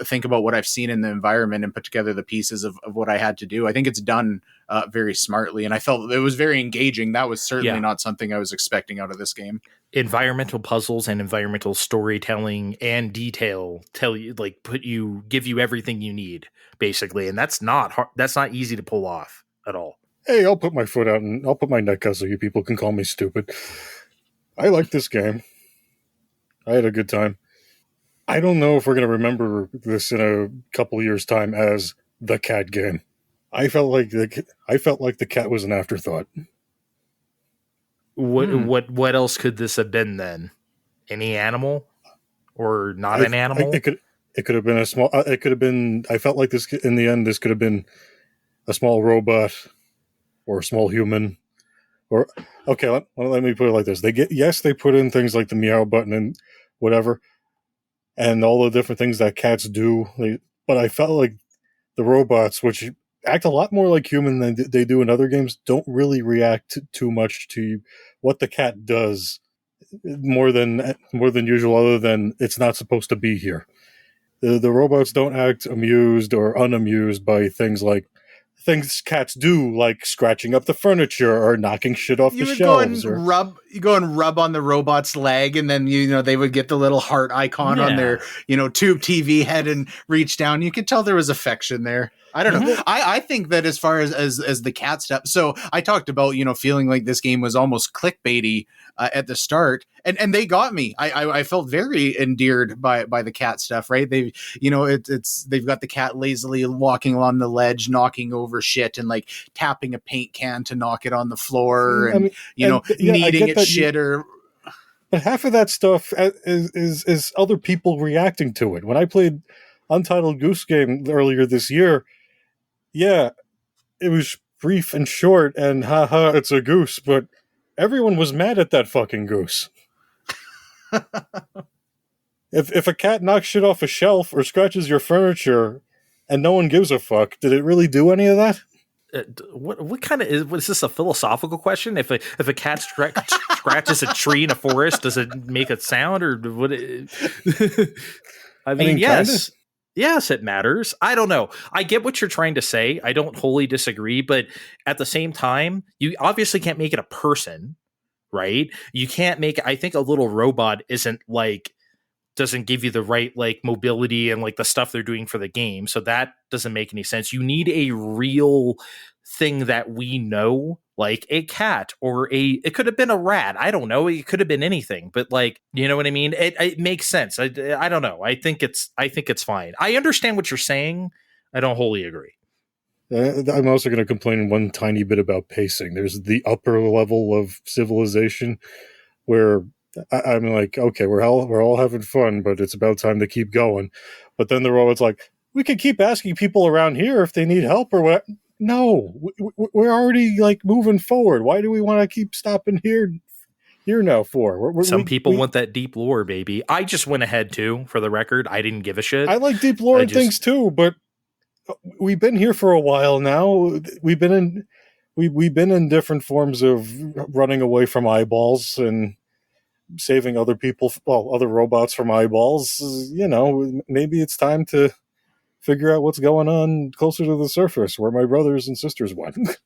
think about what I've seen in the environment and put together the pieces of what I had to do. I think it's done very smartly, and I felt it was very engaging. That was certainly not something I was expecting out of this game. Environmental puzzles and environmental storytelling and detail give you everything you need, basically, and that's not hard, that's not easy to pull off at all. Hey, I'll put my foot out and I'll put my neck out so you people can call me stupid. I like this game. I had a good time. I don't know if we're going to remember this in a couple of years' time as the cat game. I felt like the cat was an afterthought. What else could this have been then? Any animal or not an animal? It could have been a small. It could have been. I felt like this in the end. This could have been a small robot or a small human. Or okay, let me put it like this: they put in things like the meow button and whatever, and all the different things that cats do. But I felt like the robots, which act a lot more like human than they do in other games, don't really react too much to what the cat does more than usual, other than it's not supposed to be here. The robots don't act amused or unamused by things cats do, like scratching up the furniture or knocking shit off the shelves. You go and rub on the robot's leg, and then they would get the little heart icon on their tube TV head and reach down. You could tell there was affection there. I don't know. I think that as far as the cat stuff, so I talked about feeling like this game was almost clickbaity at the start, and they got me. I felt very endeared by the cat stuff. Right? They've got the cat lazily walking along the ledge, knocking over shit, and like tapping a paint can to knock it on the floor, and kneading its shit or. But half of that stuff is other people reacting to it. When I played Untitled Goose Game earlier this year, yeah, it was brief and short, and haha, it's a goose, but everyone was mad at that fucking goose. If a cat knocks shit off a shelf or scratches your furniture and no one gives a fuck, did it really do any of that? What kind of was this a philosophical question? If a cat scratches a tree in a forest, does it make a sound, or what? I mean, yes. Kinda? Yes, it matters. I don't know. I get what you're trying to say. I don't wholly disagree, but at the same time, you obviously can't make it a person, right? You can't make. I think a little robot doesn't give you the right mobility and the stuff they're doing for the game. So that doesn't make any sense. You need a real thing that we know, like a cat or it could have been a rat. I don't know. It could have been anything, but you know what I mean? It makes sense. I don't know. I think it's fine. I understand what you're saying. I don't wholly agree. I'm also going to complain one tiny bit about pacing. There's the upper level of civilization where I'm like, okay, we're all having fun, but it's about time to keep going. But then the robot's like, we can keep asking people around here if they need help or what. No, we're already moving forward. Why do we want to keep stopping here now for? Some people want that deep lore, baby. I just went ahead too, for the record. I didn't give a shit. I like deep lore and things too, but we've been here for a while now. We've been in different forms of running away from eyeballs and saving other robots from eyeballs. Maybe it's time to figure out what's going on closer to the surface where my brothers and sisters went.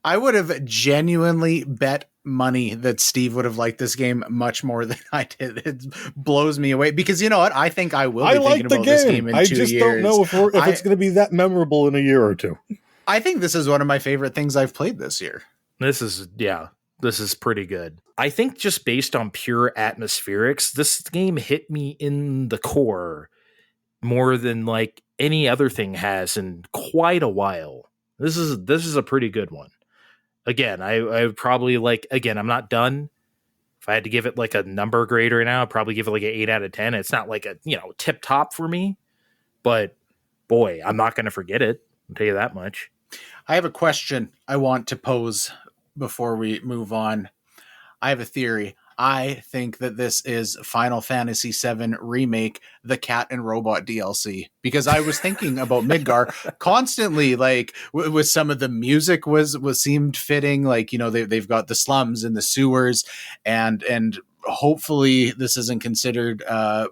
I would have genuinely bet money that Steve would have liked this game much more than I did. It blows me away because you know what? I think I will be thinking about this game in 2 years. I just don't know if it's going to be that memorable in a year or two. I think this is one of my favorite things I've played this year. This is pretty good. I think just based on pure atmospherics, this game hit me in the core more than any other thing has in quite a while. This is a pretty good one. Again, I would probably I'm not done. If I had to give it a number grade right now, I'd probably give it an 8 out of 10. It's not a tip top for me, but boy, I'm not going to forget it. I'll tell you that much. I have a question I want to pose before we move on. I have a theory. I think that this is Final Fantasy VII Remake, the Cat and Robot DLC, because I was thinking about Midgar constantly, like with some of the music was seemed fitting, like, you know, they've got the slums and the sewers, and hopefully this isn't considered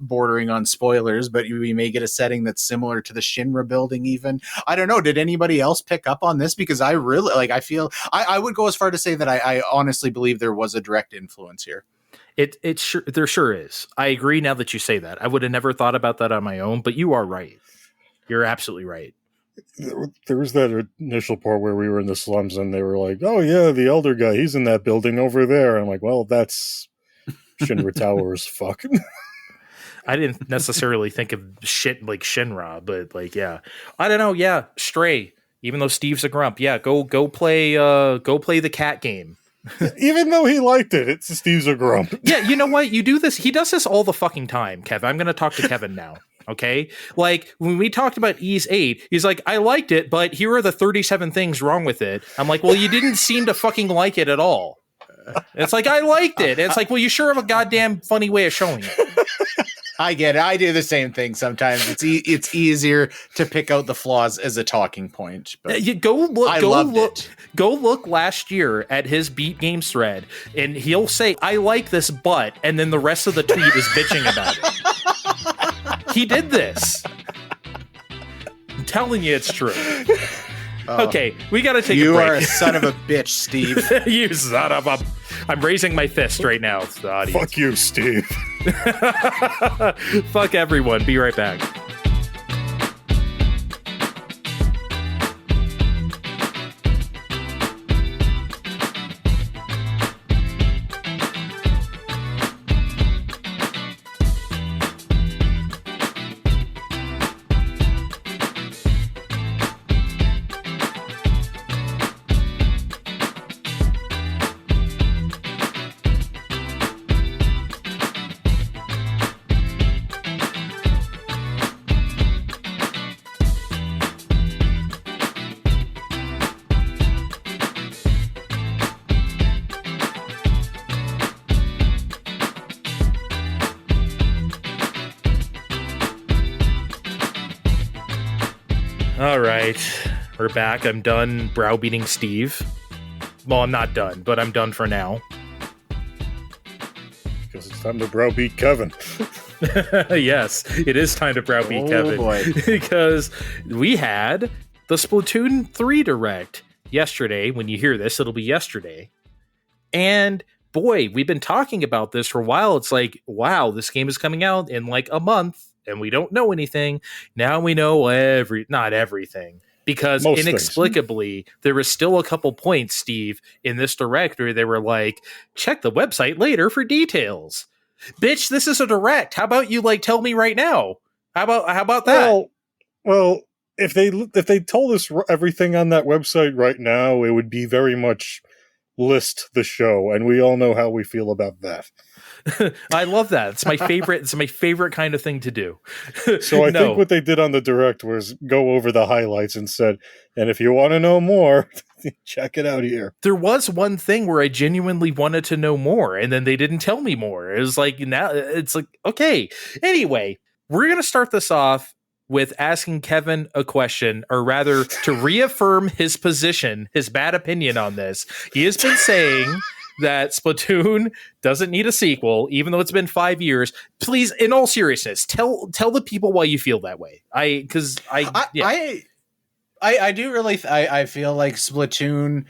bordering on spoilers, but we may get a setting that's similar to the Shinra building even. I don't know. Did anybody else pick up on this? Because I really, like, I feel, I would go as far to say that I honestly believe there was a direct influence here. There sure is. I agree now that you say that. I would have never thought about that on my own, but you are right. You're absolutely right. There was that initial part where we were in the slums and they were like, oh yeah, the elder guy, he's in that building over there. I'm like, well, that's Shinra Towers. Fuck. I didn't necessarily think of shit like Shinra, but like, yeah, I don't know. Yeah, Stray. Even though Steve's a grump, yeah, go play the cat game. Even though he liked it, it's Steve's a grump. Yeah, you know what? You do this. He does this all the fucking time, Kev. I'm going to talk to Kevin now. Okay, like when we talked about Ys 8, he's like, I liked it, but here are the 37 things wrong with it. I'm like, well, you didn't seem to fucking like it at all. It's like, I liked it. It's like, well, you sure have a goddamn funny way of showing it. I get it. I do the same thing sometimes. It's easier to pick out the flaws as a talking point. But you go look last year at his Beat Games thread, and he'll say, I like this, but, and then the rest of the tweet is bitching about it. He did this. I'm telling you it's true. Okay, we got to take a break. You are a son of a bitch, Steve. You son of a... I'm raising my fist right now to the audience. Fuck you, Steve. Fuck everyone. Be right back. All right, we're back. I'm done browbeating Steve. Well, I'm not done, but I'm done for now. Because it's time to browbeat Kevin. Yes, it is time to browbeat Kevin. Boy. Because we had the Splatoon 3 Direct yesterday. When you hear this, it'll be yesterday. And boy, we've been talking about this for a while. It's like, wow, this game is coming out in like a month. And we don't know anything. Now we know not everything. Because most inexplicably, there was still a couple points, Steve, in this direct where they were like, check the website later for details. Bitch, this is a direct. How about you like tell me right now? How about that? Well, if they told us everything on that website right now, it would be very much list the show, and we all know how we feel about that. I love that. It's my favorite. It's my favorite kind of thing to do. So I think what they did on the direct was go over the highlights and said, and if you want to know more, check it out here. There was one thing where I genuinely wanted to know more, and then they didn't tell me more. It was like, now it's like, okay. Anyway, we're going to start this off with asking Kevin a question, or rather to reaffirm his position, his bad opinion on this. He has been saying that Splatoon doesn't need a sequel, even though it's been 5 years. Please, in all seriousness, tell the people why you feel that way. I do really. I feel like Splatoon,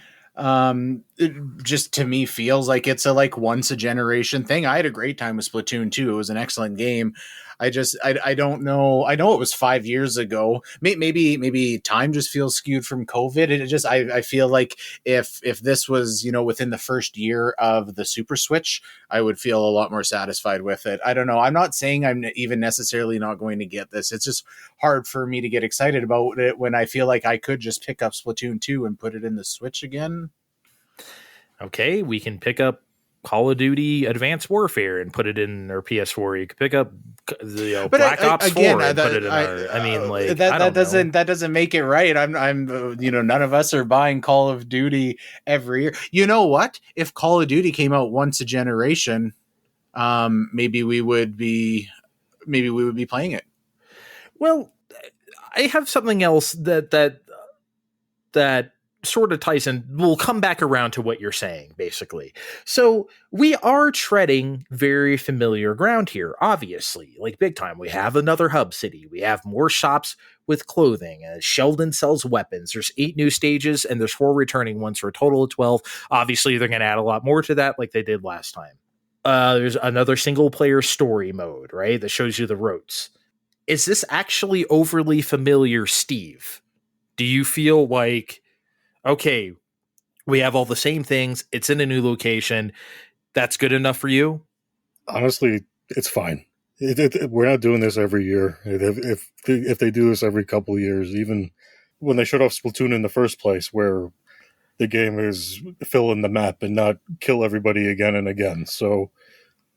it just to me feels like it's a like once a generation thing. I had a great time with Splatoon 2. It was an excellent game. I don't know. I know it was 5 years ago. Maybe time just feels skewed from COVID. It just, I feel like if this was, you know, within the first year of the Super Switch, I would feel a lot more satisfied with it. I don't know. I'm not saying I'm even necessarily not going to get this. It's just hard for me to get excited about it when I feel like I could just pick up Splatoon 2 and put it in the Switch again. Okay, we can pick up Call of Duty Advanced Warfare and put it in our PS4. You could pick up the Black Ops 4 and put it in our. I mean, like that doesn't make it right. I'm you know, none of us are buying Call of Duty every year. You know what? If Call of Duty came out once a generation, maybe we would be playing it. Well, I have something else that sort of ties in. We'll come back around to what you're saying, basically. So we are treading very familiar ground here, obviously, like big time. We have another hub city. We have more shops with clothing. Sheldon sells weapons. There's 8 new stages, and there's 4 returning ones for a total of 12. Obviously, they're going to add a lot more to that, like they did last time. There's another single player story mode, right? That shows you the routes. Is this actually overly familiar, Steve? Do you feel like, okay, we have all the same things, it's in a new location, that's good enough for you? Honestly, it's fine. We're not doing this every year. If they do this every couple of years, even when they shut off Splatoon in the first place, where the game is fill in the map and not kill everybody again and again. So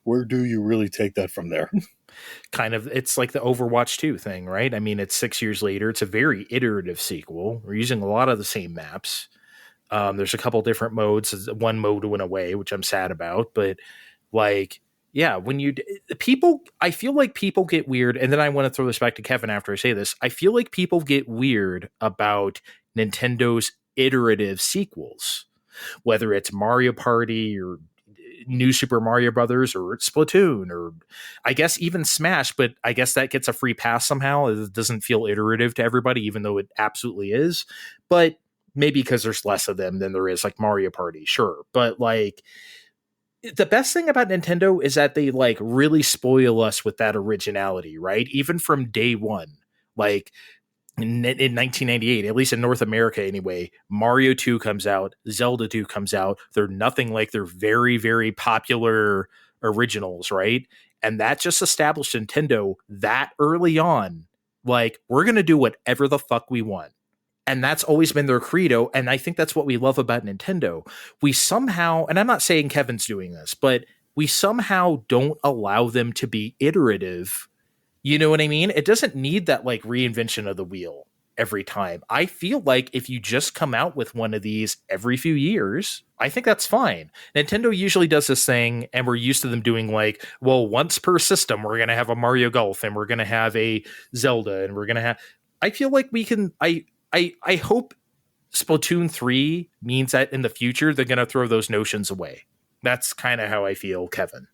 where do you really take that from there? Kind of, it's like the Overwatch 2 thing, right? I mean, it's 6 years later. It's a very iterative sequel. We're using a lot of the same maps. There's a couple different modes. One mode went away, which I'm sad about. But like, yeah, when I feel like people get weird. And then I want to throw this back to Kevin after I say this. I feel like people get weird about Nintendo's iterative sequels, whether it's Mario Party or New Super Mario Brothers or Splatoon or I guess even Smash, but I guess that gets a free pass somehow. It doesn't feel iterative to everybody, even though it absolutely is. But maybe because there's less of them than there is like Mario Party, sure. But like the best thing about Nintendo is that they like really spoil us with that originality, right? Even from day one, like in 1998, at least in North America anyway, Mario 2 comes out, Zelda 2 comes out. They're nothing like their very, very popular originals, right? And that just established Nintendo that early on, like, we're going to do whatever the fuck we want. And that's always been their credo. And I think that's what we love about Nintendo. We somehow, and I'm not saying Kevin's doing this, but we somehow don't allow them to be iterative. You know what I mean? It doesn't need that like reinvention of the wheel every time. I feel like if you just come out with one of these every few years, I think that's fine. Nintendo usually does this thing, and we're used to them doing like, well, once per system, we're going to have a Mario Golf, and we're going to have a Zelda, and we're going to have... I feel like we can... I hope Splatoon 3 means that in the future, they're going to throw those notions away. That's kind of how I feel, Kevin.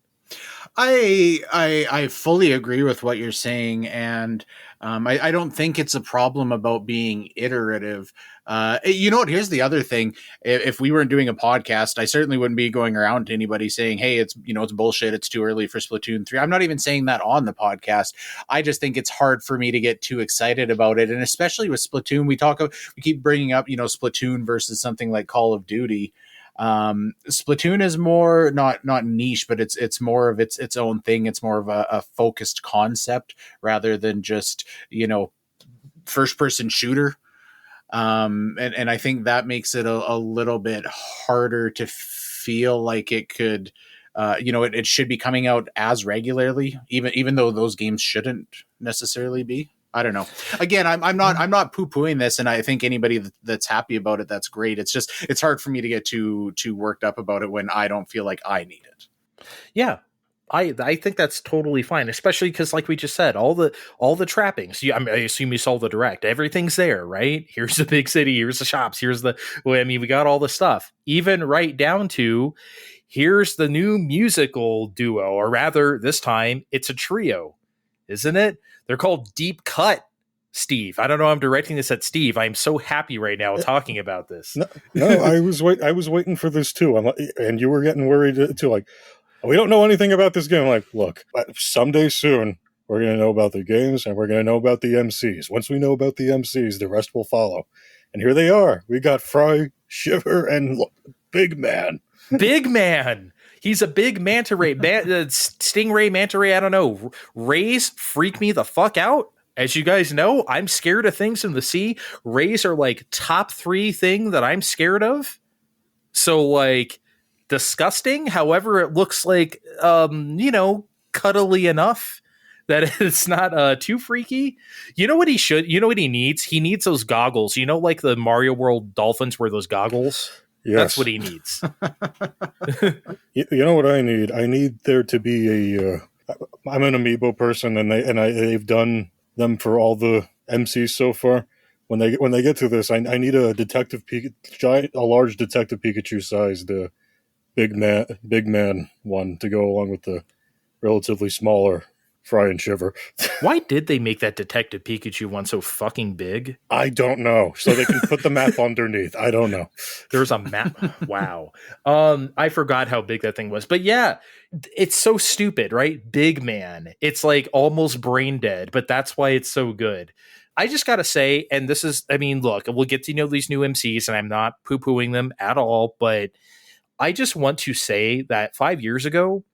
I fully agree with what you're saying, and I don't think it's a problem about being iterative. You know what? Here's the other thing. If we weren't doing a podcast, I certainly wouldn't be going around to anybody saying, hey, it's bullshit. It's too early for Splatoon 3. I'm not even saying that on the podcast. I just think it's hard for me to get too excited about it. And especially with Splatoon, we keep bringing up, Splatoon versus something like Call of Duty. Splatoon is more not niche, but it's more of its own thing. It's more of a focused concept rather than just, first person shooter. And I think that makes it a little bit harder to feel like it could, it should be coming out as regularly, even though those games shouldn't necessarily be. I don't know. Again, I'm not poo-pooing this, and I think anybody that's happy about it, that's great. It's hard for me to get too worked up about it when I don't feel like I need it. Yeah. I think that's totally fine, especially because, like we just said, all the trappings. I assume you saw the direct. Everything's there, right? Here's the big city. Here's the shops. We got all the stuff, even right down to here's the new musical duo, or rather, this time it's a trio, isn't it? They're called Deep Cut, Steve. I don't know. I'm directing this at Steve. I'm so happy right now talking about this. No, I was waiting for this too. And you were getting worried too. Like, we don't know anything about this game. I'm like, look, someday soon we're going to know about the games and we're going to know about the MCs. Once we know about the MCs, the rest will follow. And here they are. We got Fry, Shiver, and Big Man. Big Man. He's a big manta ray, stingray, manta ray. I don't know. Rays freak me the fuck out. As you guys know, I'm scared of things in the sea. Rays are like top 3 thing that I'm scared of. So like disgusting. However, it looks like, cuddly enough that it's not too freaky. You know what he needs? He needs those goggles. Like the Mario World dolphins wear those goggles. Yes. That's what he needs. You know what I need? I need there to be a. I'm an amiibo person, and they've done them for all the MCs so far. When they get to this, I need a a large Detective Pikachu sized big man one to go along with the relatively smaller Fry and Shiver. Why did they make that Detective Pikachu one so fucking big? I don't know. So they can put the map underneath. I don't know. There's a map. Wow. I forgot how big that thing was. But yeah, it's so stupid, right? Big man. It's like almost brain dead, but that's why it's so good. I just got to say, and this is, I mean, look, we'll get to know these new MCs, and I'm not poo-pooing them at all, but I just want to say that 5 years ago,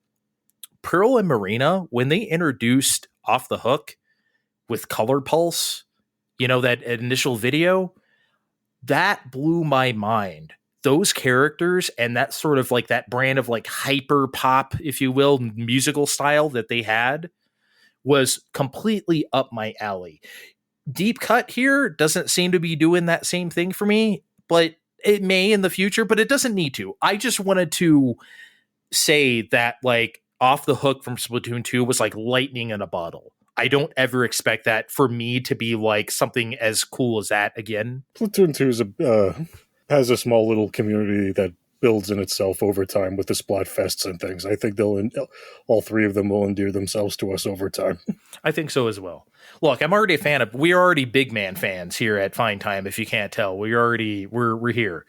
Pearl and Marina, when they introduced Off the Hook with Color Pulse, that initial video, that blew my mind. Those characters and that sort of like that brand of like hyper pop, if you will, musical style that they had was completely up my alley. Deep Cut here doesn't seem to be doing that same thing for me, but it may in the future, but it doesn't need to. I just wanted to say that like Off the Hook from Splatoon 2 was like lightning in a bottle. I don't ever expect that for me to be like something as cool as that again. Splatoon 2 has a small little community that builds in itself over time with the Splatfests and things. I think all three of them will endear themselves to us over time. I think so as well. Look, we're already big man fans here at Fine Time. If you can't tell, we're here.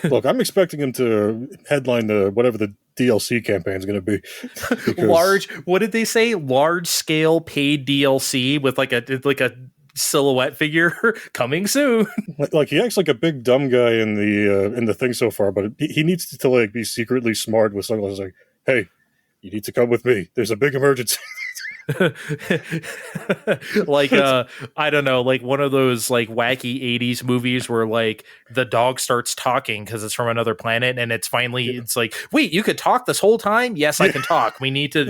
Look, I'm expecting him to headline whatever the DLC campaign is going to be. What did they say? Large scale paid DLC with like a silhouette figure coming soon. Like he acts like a big dumb guy in the thing so far, but he needs to like be secretly smart with sunglasses. Like, hey, you need to come with me. There's a big emergency. Like I don't know, like one of those like wacky 80s movies where like the dog starts talking because it's from another planet, and it's like, wait, you could talk this whole time? Yes, I can talk. We need to,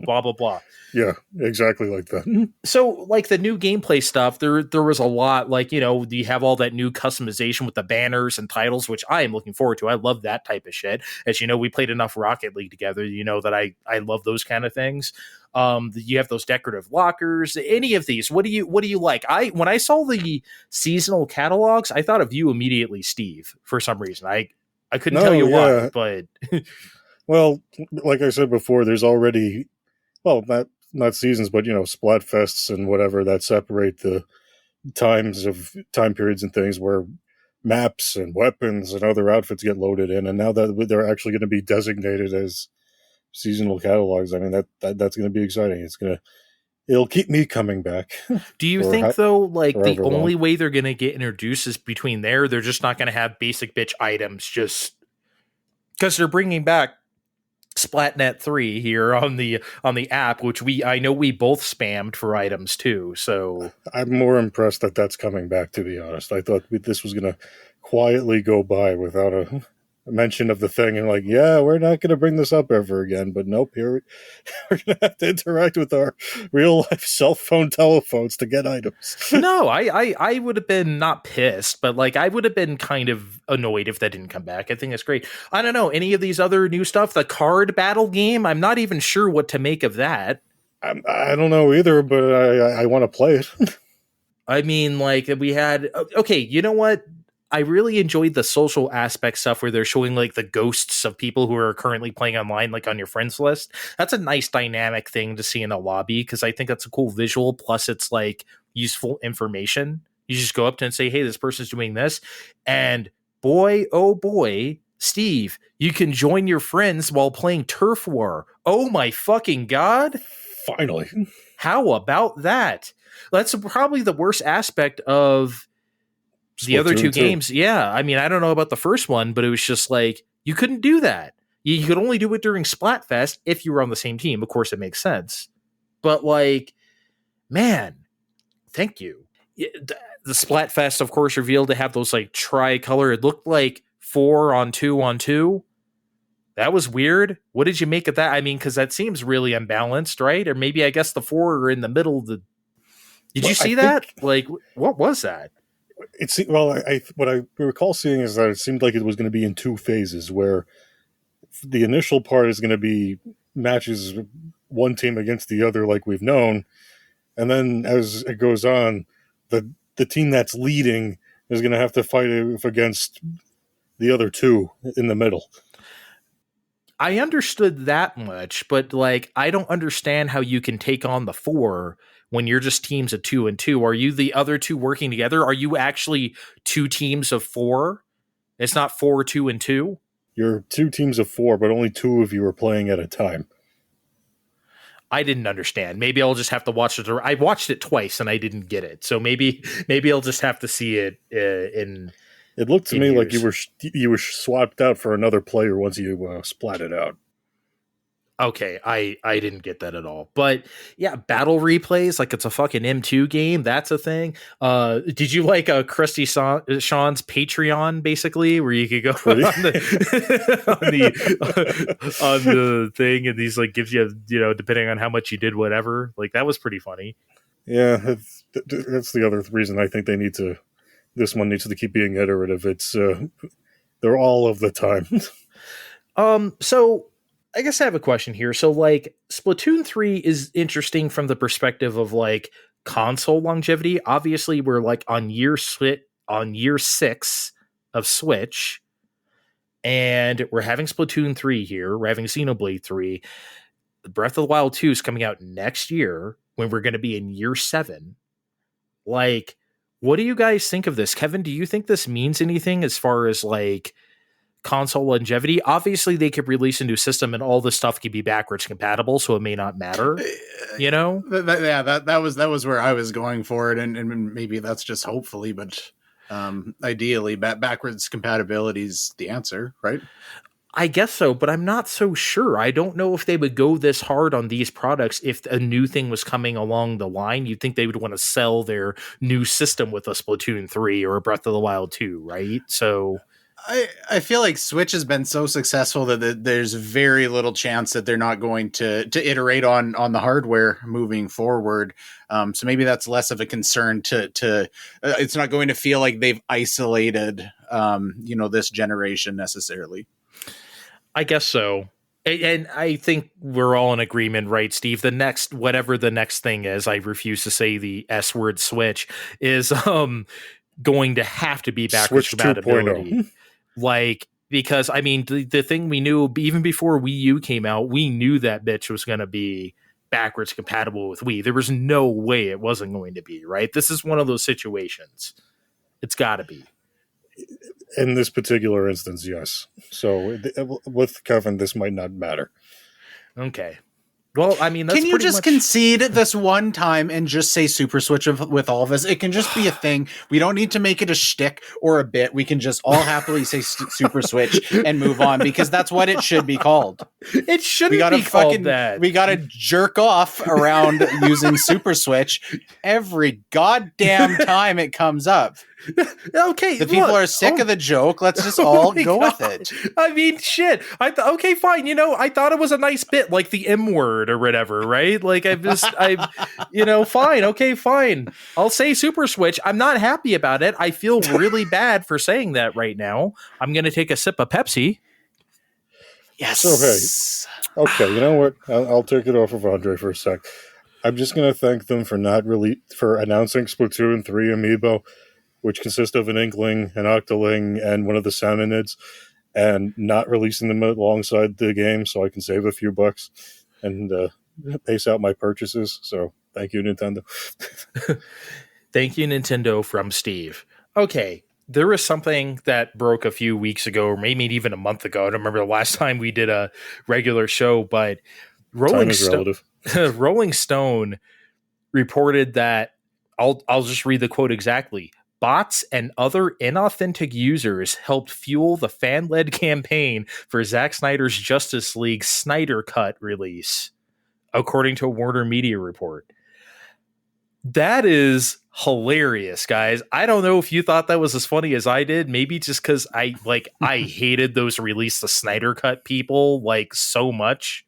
blah blah blah. Yeah, exactly like that. So like the new gameplay stuff, there was a lot, like, you have all that new customization with the banners and titles, which I am looking forward to. I love that type of shit. As you know, we played enough Rocket League together, that I love those kind of things. You have those decorative lockers. Any of these, what do you like? When I saw the seasonal catalogs, I thought of you immediately, Steve, for some reason. I couldn't tell you why, but well, like I said before, there's already, well, not seasons, but Splatfests and whatever that separate the time periods and things where maps and weapons and other outfits get loaded in, and now that they're actually going to be designated as seasonal catalogs, I mean that's going to be exciting. It'll keep me coming back. Do you think though, like the only way they're going to get introduced is between they're just not going to have basic bitch items just because they're bringing back Splatnet 3 here on the app, which I know we both spammed for items too. So I'm more impressed that that's coming back, to be honest. I thought this was going to quietly go by without a mention of the thing, and like, yeah, we're not going to bring this up ever again, but nope, here we're going to have to interact with our real life cell phone telephones to get items. No, I would have been not pissed, but like I would have been kind of annoyed if that didn't come back. I think it's great. I don't know, any of these other new stuff, the card battle game, I'm not even sure what to make of that. I don't know either, but I want to play it. I mean, like we had, okay, you know what? I really enjoyed the social aspect stuff where they're showing like the ghosts of people who are currently playing online, like on your friends list. That's a nice dynamic thing to see in a lobby, because I think that's a cool visual. Plus it's like useful information. You just go up to and say, hey, this person's doing this. And boy, oh boy, Steve, you can join your friends while playing Turf War. Oh my fucking God. Finally. How about that? That's probably the worst aspect of the other two games. Yeah. I mean, I don't know about the first one, but it was just like, you couldn't do that. You could only do it during Splatfest if you were on the same team. Of course, it makes sense. But like, man, thank you. The Splatfest, of course, revealed to have those like tricolor. It looked like 4-on-2-on-2. That was weird. What did you make of that? I mean, because that seems really unbalanced, right? Or maybe I guess the 4 are in the middle of the. Did you see that? Like, what was that? What I recall seeing is that it seemed like it was going to be in 2 phases, where the initial part is going to be matches one team against the other like we've known, and then as it goes on, the team that's leading is going to have to fight against the other two in the middle. I understood that much, but like I don't understand how you can take on the 4 when you're just teams of 2 and 2. Are you the other two working together? Are you actually 2 teams of 4? It's not 4, 2, and 2? You're 2 teams of 4, but only 2 of you are playing at a time. I didn't understand. Maybe I'll just have to watch it. I watched it twice and I didn't get it. So maybe I'll just have to see it in. It looked to me years. like you were swapped out for another player once you splat it out. Okay, I didn't get that at all. But yeah, battle replays like it's a fucking M2 game. That's a thing. Did you like Krusty Sean's Patreon basically, where you could go on the thing and these like gives you depending on how much you did whatever. Like that was pretty funny. Yeah, that's the other reason I think this one needs to keep being iterative. It's they're all of the time. So I guess I have a question here. So like Splatoon 3 is interesting from the perspective of like console longevity. Obviously we're like on year 6 of Switch, and we're having Splatoon 3 here. We're having Xenoblade 3. Breath of the Wild 2 is coming out next year when we're going to be in year 7. Like, what do you guys think of this? Kevin, do you think this means anything as far as like console longevity? Obviously they could release a new system and all this stuff could be backwards compatible, so it may not matter, that was where I was going for it, and maybe that's just hopefully, but ideally backwards compatibility is the answer, right? I guess so, but I'm not so sure. I don't know if they would go this hard on these products if a new thing was coming along the line. You'd think they would want to sell their new system with a Splatoon 3 or a Breath of the Wild 2, right? So I feel like Switch has been so successful that there's very little chance that they're not going to iterate on the hardware moving forward. So maybe that's less of a concern to it's not going to feel like they've isolated, this generation necessarily. I guess so. And I think we're all in agreement, right, Steve? Whatever the next thing is, I refuse to say the S word Switch, is going to have to be backwards Switch compatibility. 2.0. Like, because I mean, the thing we knew even before Wii U came out, we knew that bitch was going to be backwards compatible with Wii. There was no way it wasn't going to be, right? This is one of those situations. It's got to be. In this particular instance, yes. So with Kevin, this might not matter. Okay. Well, I mean, that's can you just concede this one time and just say Super Switch with all of us? It can just be a thing. We don't need to make it a shtick or a bit. We can just all happily say Super Switch and move on, because that's what it should be called. It shouldn't be called that. We gotta jerk off around using Super Switch every goddamn time it comes up. Okay, the people are sick of the joke. Let's just all go with it. I mean, shit. Okay, fine. I thought it was a nice bit, like the M word or whatever, right? Like fine. Okay, fine. I'll say Super Switch. I'm not happy about it. I feel really bad for saying that right now. I'm gonna take a sip of Pepsi. Yes. Okay. You know what? I'll take it off of Andre for a sec. I'm just gonna thank them for for announcing Splatoon 3 Amiibo, which consist of an Inkling, an Octoling, and one of the Salmonids, and not releasing them alongside the game so I can save a few bucks and pace out my purchases. So thank you, Nintendo. Thank you, Nintendo, from Steve. Okay, there was something that broke a few weeks ago, or maybe even a month ago. I don't remember the last time we did a regular show, but Rolling Stone reported that, I'll just read the quote exactly. Bots and other inauthentic users helped fuel the fan-led campaign for Zack Snyder's Justice League Snyder Cut release, according to a Warner Media report. That is hilarious, guys. I don't know if you thought that was as funny as I did. Maybe just because I hated those Release the Snyder Cut people like so much.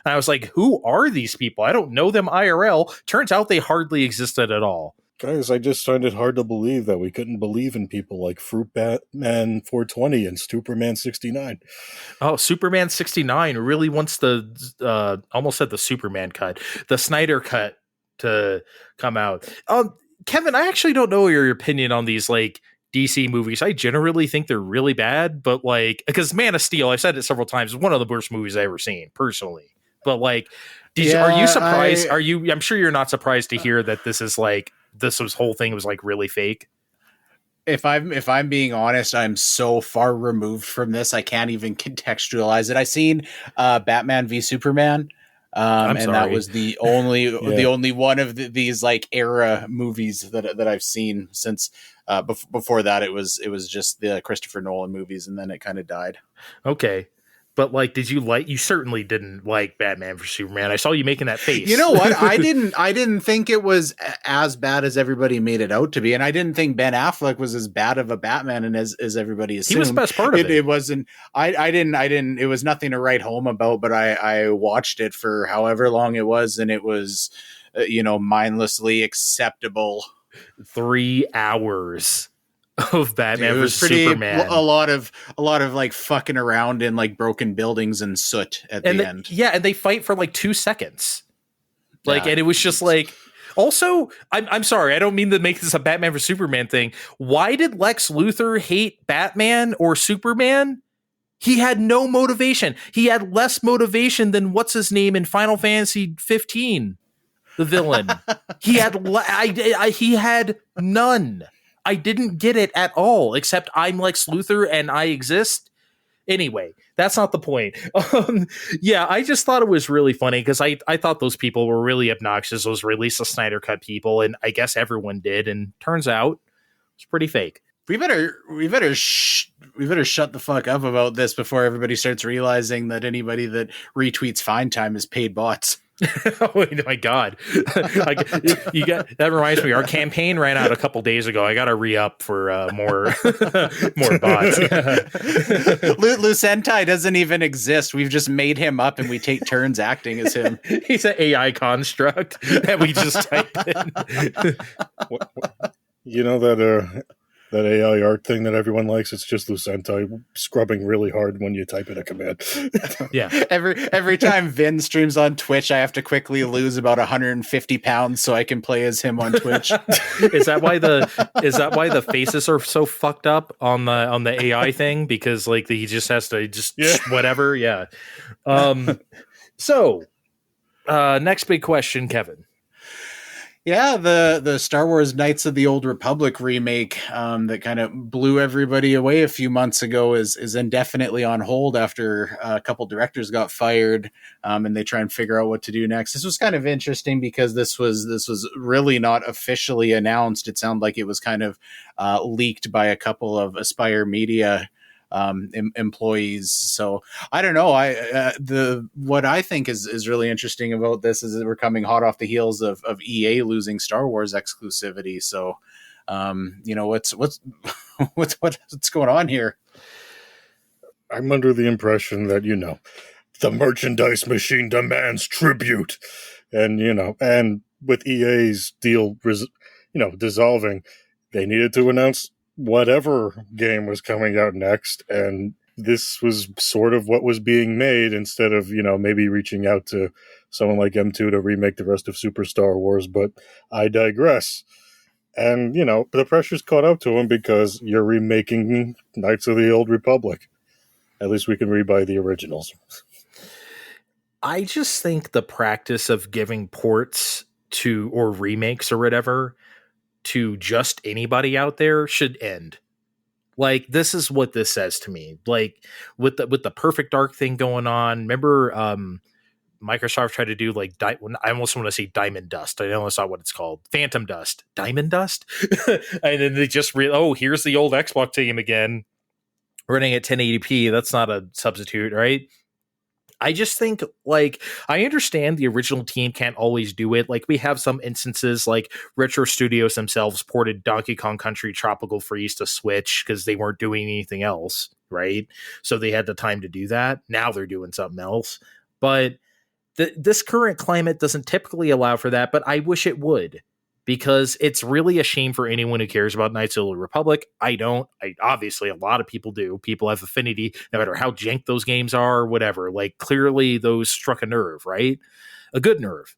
And I was like, who are these people? I don't know them IRL. Turns out they hardly existed at all. Guys, I just find it hard to believe that we couldn't believe in people like Fruit Batman 420 and Superman 69. Oh, Superman 69 really wants the almost said the Superman cut, the Snyder cut to come out. Kevin, I actually don't know your opinion on these like DC movies. I generally think they're really bad, but like because Man of Steel, I've said it several times, is one of the worst movies I've ever seen personally. But like, are you surprised? I'm sure you're not surprised to hear that this whole thing was like really fake. If I'm being honest, I'm so far removed from this, I can't even contextualize it. I seen Batman v Superman, and that was the only one of these like era movies that I've seen since. Before that, it was just the Christopher Nolan movies, and then it kind of died. Okay. But like, you certainly didn't like Batman v Superman. I saw you making that face. You know what? I didn't think it was as bad as everybody made it out to be. And I didn't think Ben Affleck was as bad of a Batman and as everybody assumed. He was the best part of it. It wasn't, I didn't, it was nothing to write home about, but I watched it for however long it was. And it was, mindlessly acceptable. 3 hours. Of Batman versus Superman. A lot of like fucking around in like broken buildings and soot at the end. Yeah, and they fight for like 2 seconds. Like, and it was just like. Also, I'm sorry, I don't mean to make this a Batman versus Superman thing. Why did Lex Luthor hate Batman or Superman? He had no motivation. He had less motivation than what's his name in Final Fantasy 15, the villain. He had none. I didn't get it at all, except I'm Lex Luthor and I exist. Anyway, that's not the point. Yeah, I just thought it was really funny because I thought those people were really obnoxious, those Release the Synder Cut people, and I guess everyone did, and turns out it's pretty fake. We better shut the fuck up about this before everybody starts realizing that anybody that retweets Fine Time is paid bots. Oh my God. That reminds me, our campaign ran out a couple days ago. I got to re-up for more bots. Lucentai doesn't even exist. We've just made him up and we take turns acting as him. He's an AI construct that we just type in. You know that AI art thing that everyone likes, it's just Lucentai scrubbing really hard when you type in a command. Yeah. Every time Vin streams on Twitch, I have to quickly lose about 150 pounds so I can play as him on Twitch. Is that why the faces are so fucked up on the AI thing? Because like he just has to whatever. Yeah. So next big question, Kevin. Yeah, the Star Wars Knights of the Old Republic remake that kind of blew everybody away a few months ago is indefinitely on hold after a couple directors got fired, and they try and figure out what to do next. This was kind of interesting because this was really not officially announced. It sounded like it was kind of leaked by a couple of Aspire Media employees. So I don't know. What I think is really interesting about this is that we're coming hot off the heels of EA losing Star Wars exclusivity. So, what's going on here? I'm under the impression that, the merchandise machine demands tribute, and with EA's deal, dissolving, they needed to announce whatever game was coming out next, and this was sort of what was being made instead of maybe reaching out to someone like M2 to remake the rest of Super Star Wars. But I digress. And the pressure's caught up to him because you're remaking Knights of the Old Republic. At least we can rebuy the originals. I just think the practice of giving ports to or remakes or whatever to just anybody out there should end. Like, this is what this says to me. Like with the Perfect Dark thing going on. Remember, Microsoft tried to do like I almost want to say Diamond Dust. I know that's not what it's called. Phantom Dust, Diamond Dust, and then they just here's the old Xbox team again, running at 1080p. That's not a substitute, right? I just think, like, I understand the original team can't always do it. Like, we have some instances, like Retro Studios themselves ported Donkey Kong Country Tropical Freeze to Switch because they weren't doing anything else, right? So they had the time to do that. Now they're doing something else. But this current climate doesn't typically allow for that, but I wish it would. because it's really a shame for anyone who cares about Knights of the Old Republic. I don't. Obviously, a lot of people do. People have affinity, no matter how jank those games are or whatever. Like, clearly those struck a nerve, right? A good nerve.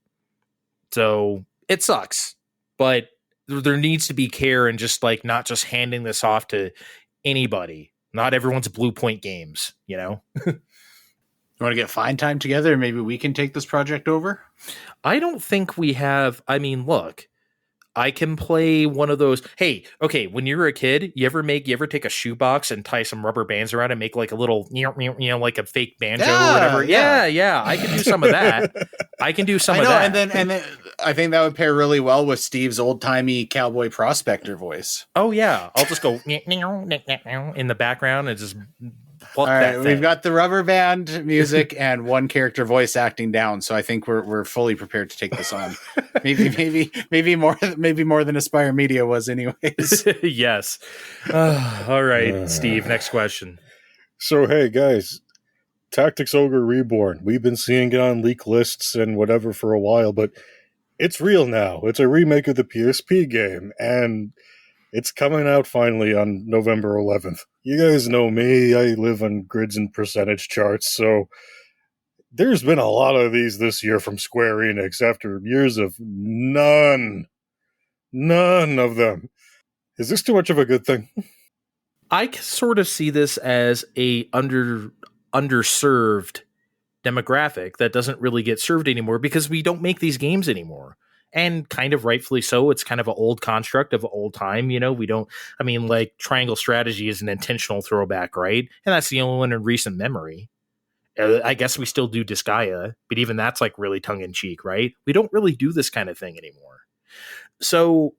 So it sucks. But there needs to be care and just like not just handing this off to anybody. Not everyone's Blue Point Games, you know? You want to get fine time together and maybe we can take this project over? I don't think we have. I mean, look, I can play one of those. Hey, okay, when you were a kid, you ever take a shoebox and tie some rubber bands around and make like a little, like a fake banjo or whatever? Yeah. I can do some of that. I can do some of that. And then I think that would pair really well with Steve's old timey cowboy prospector voice. Oh yeah, I'll just go in the background and just. All right, we've got the rubber band music and one character voice acting down, so I think we're fully prepared to take this on. maybe more than Aspire Media was, anyways. Yes. All right, Steve. Next question. So hey guys, Tactics Ogre Reborn. We've been seeing it on leak lists and whatever for a while, but it's real now. It's a remake of the PSP game, and it's coming out finally on November 11th. You guys know me. I live on grids and percentage charts, so there's been a lot of these this year from Square Enix after years of none of them. Is this too much of a good thing? I sort of see this as a underserved demographic that doesn't really get served anymore because we don't make these games anymore. And kind of rightfully so. It's kind of an old construct of old time. We don't, like Triangle Strategy is an intentional throwback, right? And that's the only one in recent memory. I guess we still do Disgaea, but even that's like really tongue in cheek, right? We don't really do this kind of thing anymore. So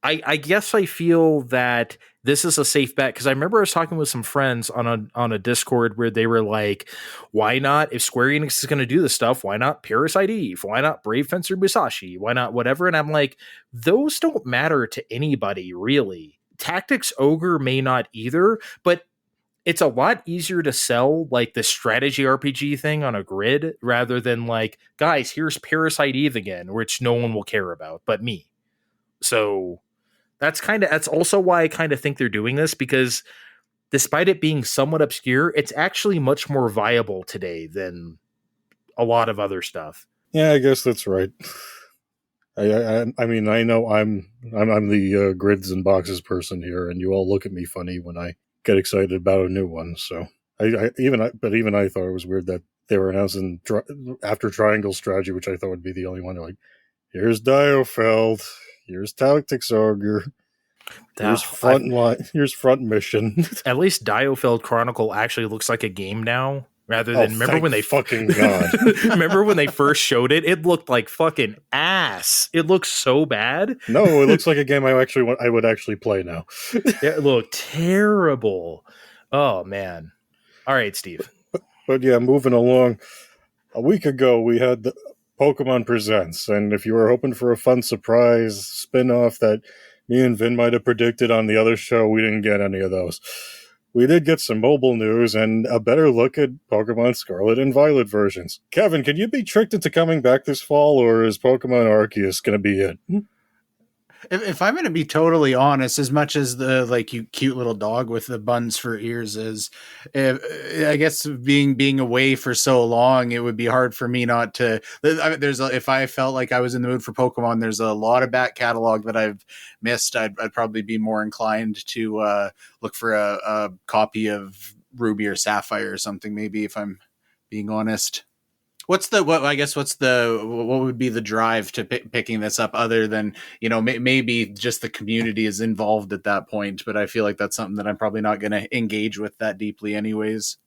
I guess I feel that this is a safe bet because I remember I was talking with some friends on a Discord where they were like, why not, if Square Enix is going to do this stuff, why not Parasite Eve? Why not Brave Fencer Musashi? Why not whatever? And I'm like, those don't matter to anybody, really. Tactics Ogre may not either, but it's a lot easier to sell like the strategy RPG thing on a grid rather than like, guys, here's Parasite Eve again, which no one will care about but me. So that's also why I kind of think they're doing this, because despite it being somewhat obscure, it's actually much more viable today than a lot of other stuff. Yeah, I guess that's right. I mean, I know I'm the grids and boxes person here, and you all look at me funny when I get excited about a new one. So even I thought it was weird that they were announcing after Triangle Strategy, which I thought would be the only one. They're like, here's Diofeld. Here's Tactics Ogre. Here's front mission. At least Diofeld Chronicle actually looks like a game now, rather than remember when they fucking God. Remember when they first showed it? It looked like fucking ass. It looks so bad. No, it looks like a game I would actually play now. It looked terrible. Oh man. All right, Steve. But yeah, moving along. A week ago we had the Pokemon Presents, and if you were hoping for a fun surprise spin-off that me and Vin might have predicted on the other show, we didn't get any of those. We did get some mobile news and a better look at Pokemon Scarlet and Violet versions. Kevin, can you be tricked into coming back this fall, or is Pokemon Arceus going to be it? If I'm going to be totally honest, as much as the you cute little dog with the buns for ears is, I guess being away for so long, it would be hard for me not to. If I felt like I was in the mood for Pokemon, there's a lot of back catalog that I've missed. I'd probably be more inclined to look for a copy of Ruby or Sapphire or something. Maybe, if I'm being honest. What would be the drive to picking this up, other than, maybe just the community is involved at that point, but I feel like that's something that I'm probably not going to engage with that deeply anyways.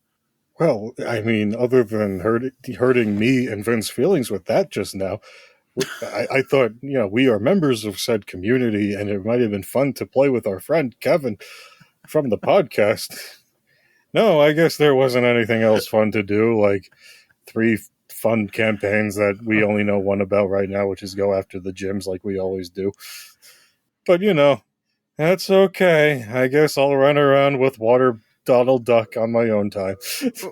Well, I mean, other than hurting me and Vin's feelings with that just now, I thought, we are members of said community, and it might have been fun to play with our friend Kevin from the podcast. No, I guess there wasn't anything else fun to do, like 3 fun campaigns that we only know one about right now, which is go after the gyms like we always do. But, that's okay. I guess I'll run around with water Donald Duck on my own time.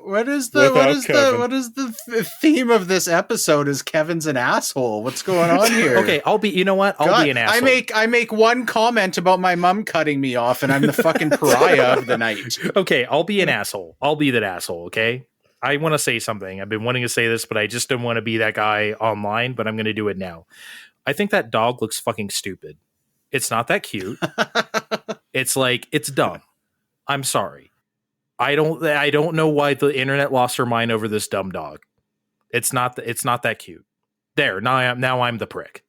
What is Without Kevin. the theme of this episode? Is Kevin's an asshole? What's going on here? Okay, you know what? I'll be an asshole. I make one comment about my mom cutting me off, and I'm the fucking pariah of the night. Okay, I'll be an asshole. I'll be that asshole, okay? I want to say something. I've been wanting to say this, but I just don't want to be that guy online, but I'm going to do it now. I think that dog looks fucking stupid. It's not that cute. It's dumb. I'm sorry. I don't know why the internet lost her mind over this dumb dog. It's not that cute. There, now I'm the prick.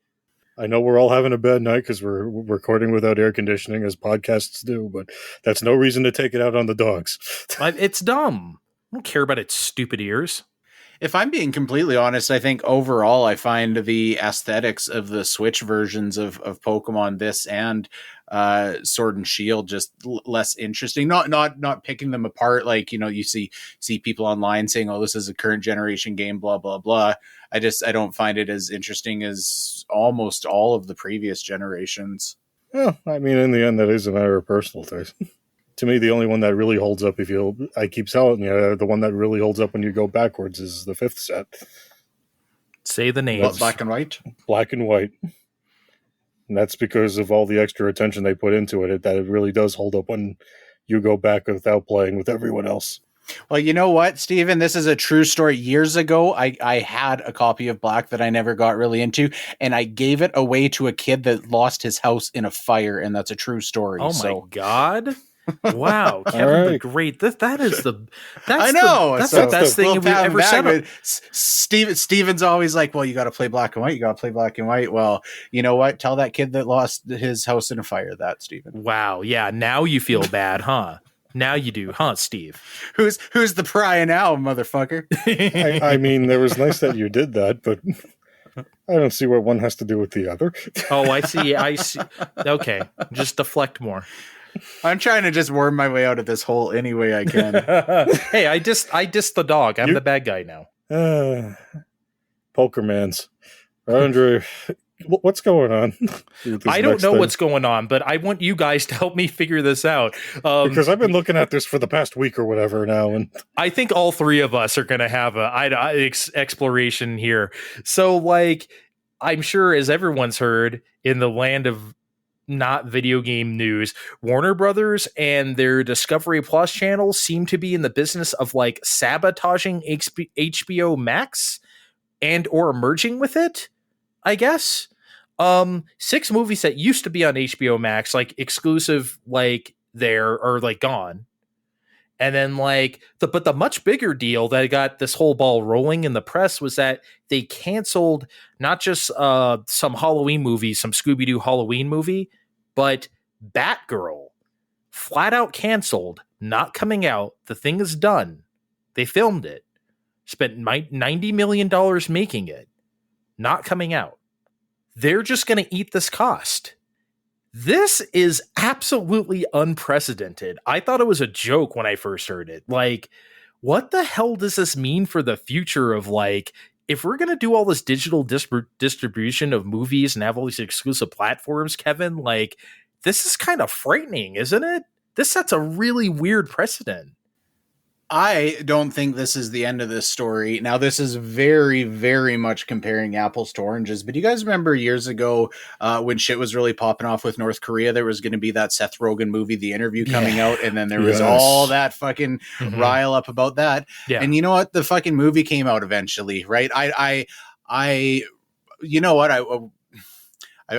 I know we're all having a bad night because we're recording without air conditioning as podcasts do, but that's no reason to take it out on the dogs. It's dumb. I don't care about its stupid ears. If I'm being completely honest, I think overall I find the aesthetics of the Switch versions of Pokemon this and Sword and Shield just less interesting. Not picking them apart like, you see people online saying, "Oh, this is a current generation game, blah blah blah." I don't find it as interesting as almost all of the previous generations. Well, I mean, in the end, that is a matter of personal taste. To me, the only one that really holds up, I keep telling you, the one that really holds up when you go backwards is the 5th set. Say the names. What, Black and White? Black and White. And that's because of all the extra attention they put into it, that it really does hold up when you go back without playing with everyone else. Well, you know what, Steven? This is a true story. Years ago, I had a copy of Black that I never got really into, and I gave it away to a kid that lost his house in a fire, and that's a true story. Oh my God. Wow, Kevin the Great. That's the best thing we've ever said. Steven's always like, "Well, you got to play Black and White. You got to play Black and White." Well, you know what? Tell that kid that lost his house in a fire that, Steven. Wow. Yeah. Now you feel bad, huh? Now you do, huh, Steve? Who's the pariah now, motherfucker? I mean, it was nice that you did that, but I don't see what one has to do with the other. Oh, I see. Okay, just deflect more. I'm trying to just worm my way out of this hole any way I can. Hey, I dissed the dog. I'm the bad guy now. Pokermans. Andre, what's going on? I don't know what's going on, but I want you guys to help me figure this out. Because I've been looking at this for the past week or whatever now. And I think all three of us are going to have a exploration here. So, I'm sure as everyone's heard in the land of not video game news, Warner Brothers and their Discovery Plus channels seem to be in the business of sabotaging HBO Max and or merging with it, I guess. 6 movies that used to be on HBO Max, exclusive, there are gone. And then but the much bigger deal that got this whole ball rolling in the press was that they canceled not just some Halloween movies, some Scooby-Doo Halloween movie, but Batgirl. Flat out canceled, not coming out. The thing is done. They filmed it. Spent $90 million making it. Not coming out. They're just going to eat this cost. This is absolutely unprecedented. I thought it was a joke when I first heard it. What the hell does this mean for the future of if we're going to do all this digital distribution of movies and have all these exclusive platforms, Kevin, this is kind of frightening, isn't it? This sets a really weird precedent. I don't think this is the end of this story. Now, this is very, very much comparing apples to oranges. But you guys remember years ago when shit was really popping off with North Korea, there was going to be that Seth Rogen movie, The Interview, coming out. And then there was all that fucking rile up about that. Yeah. And you know what? The fucking movie came out eventually, right? You know what? I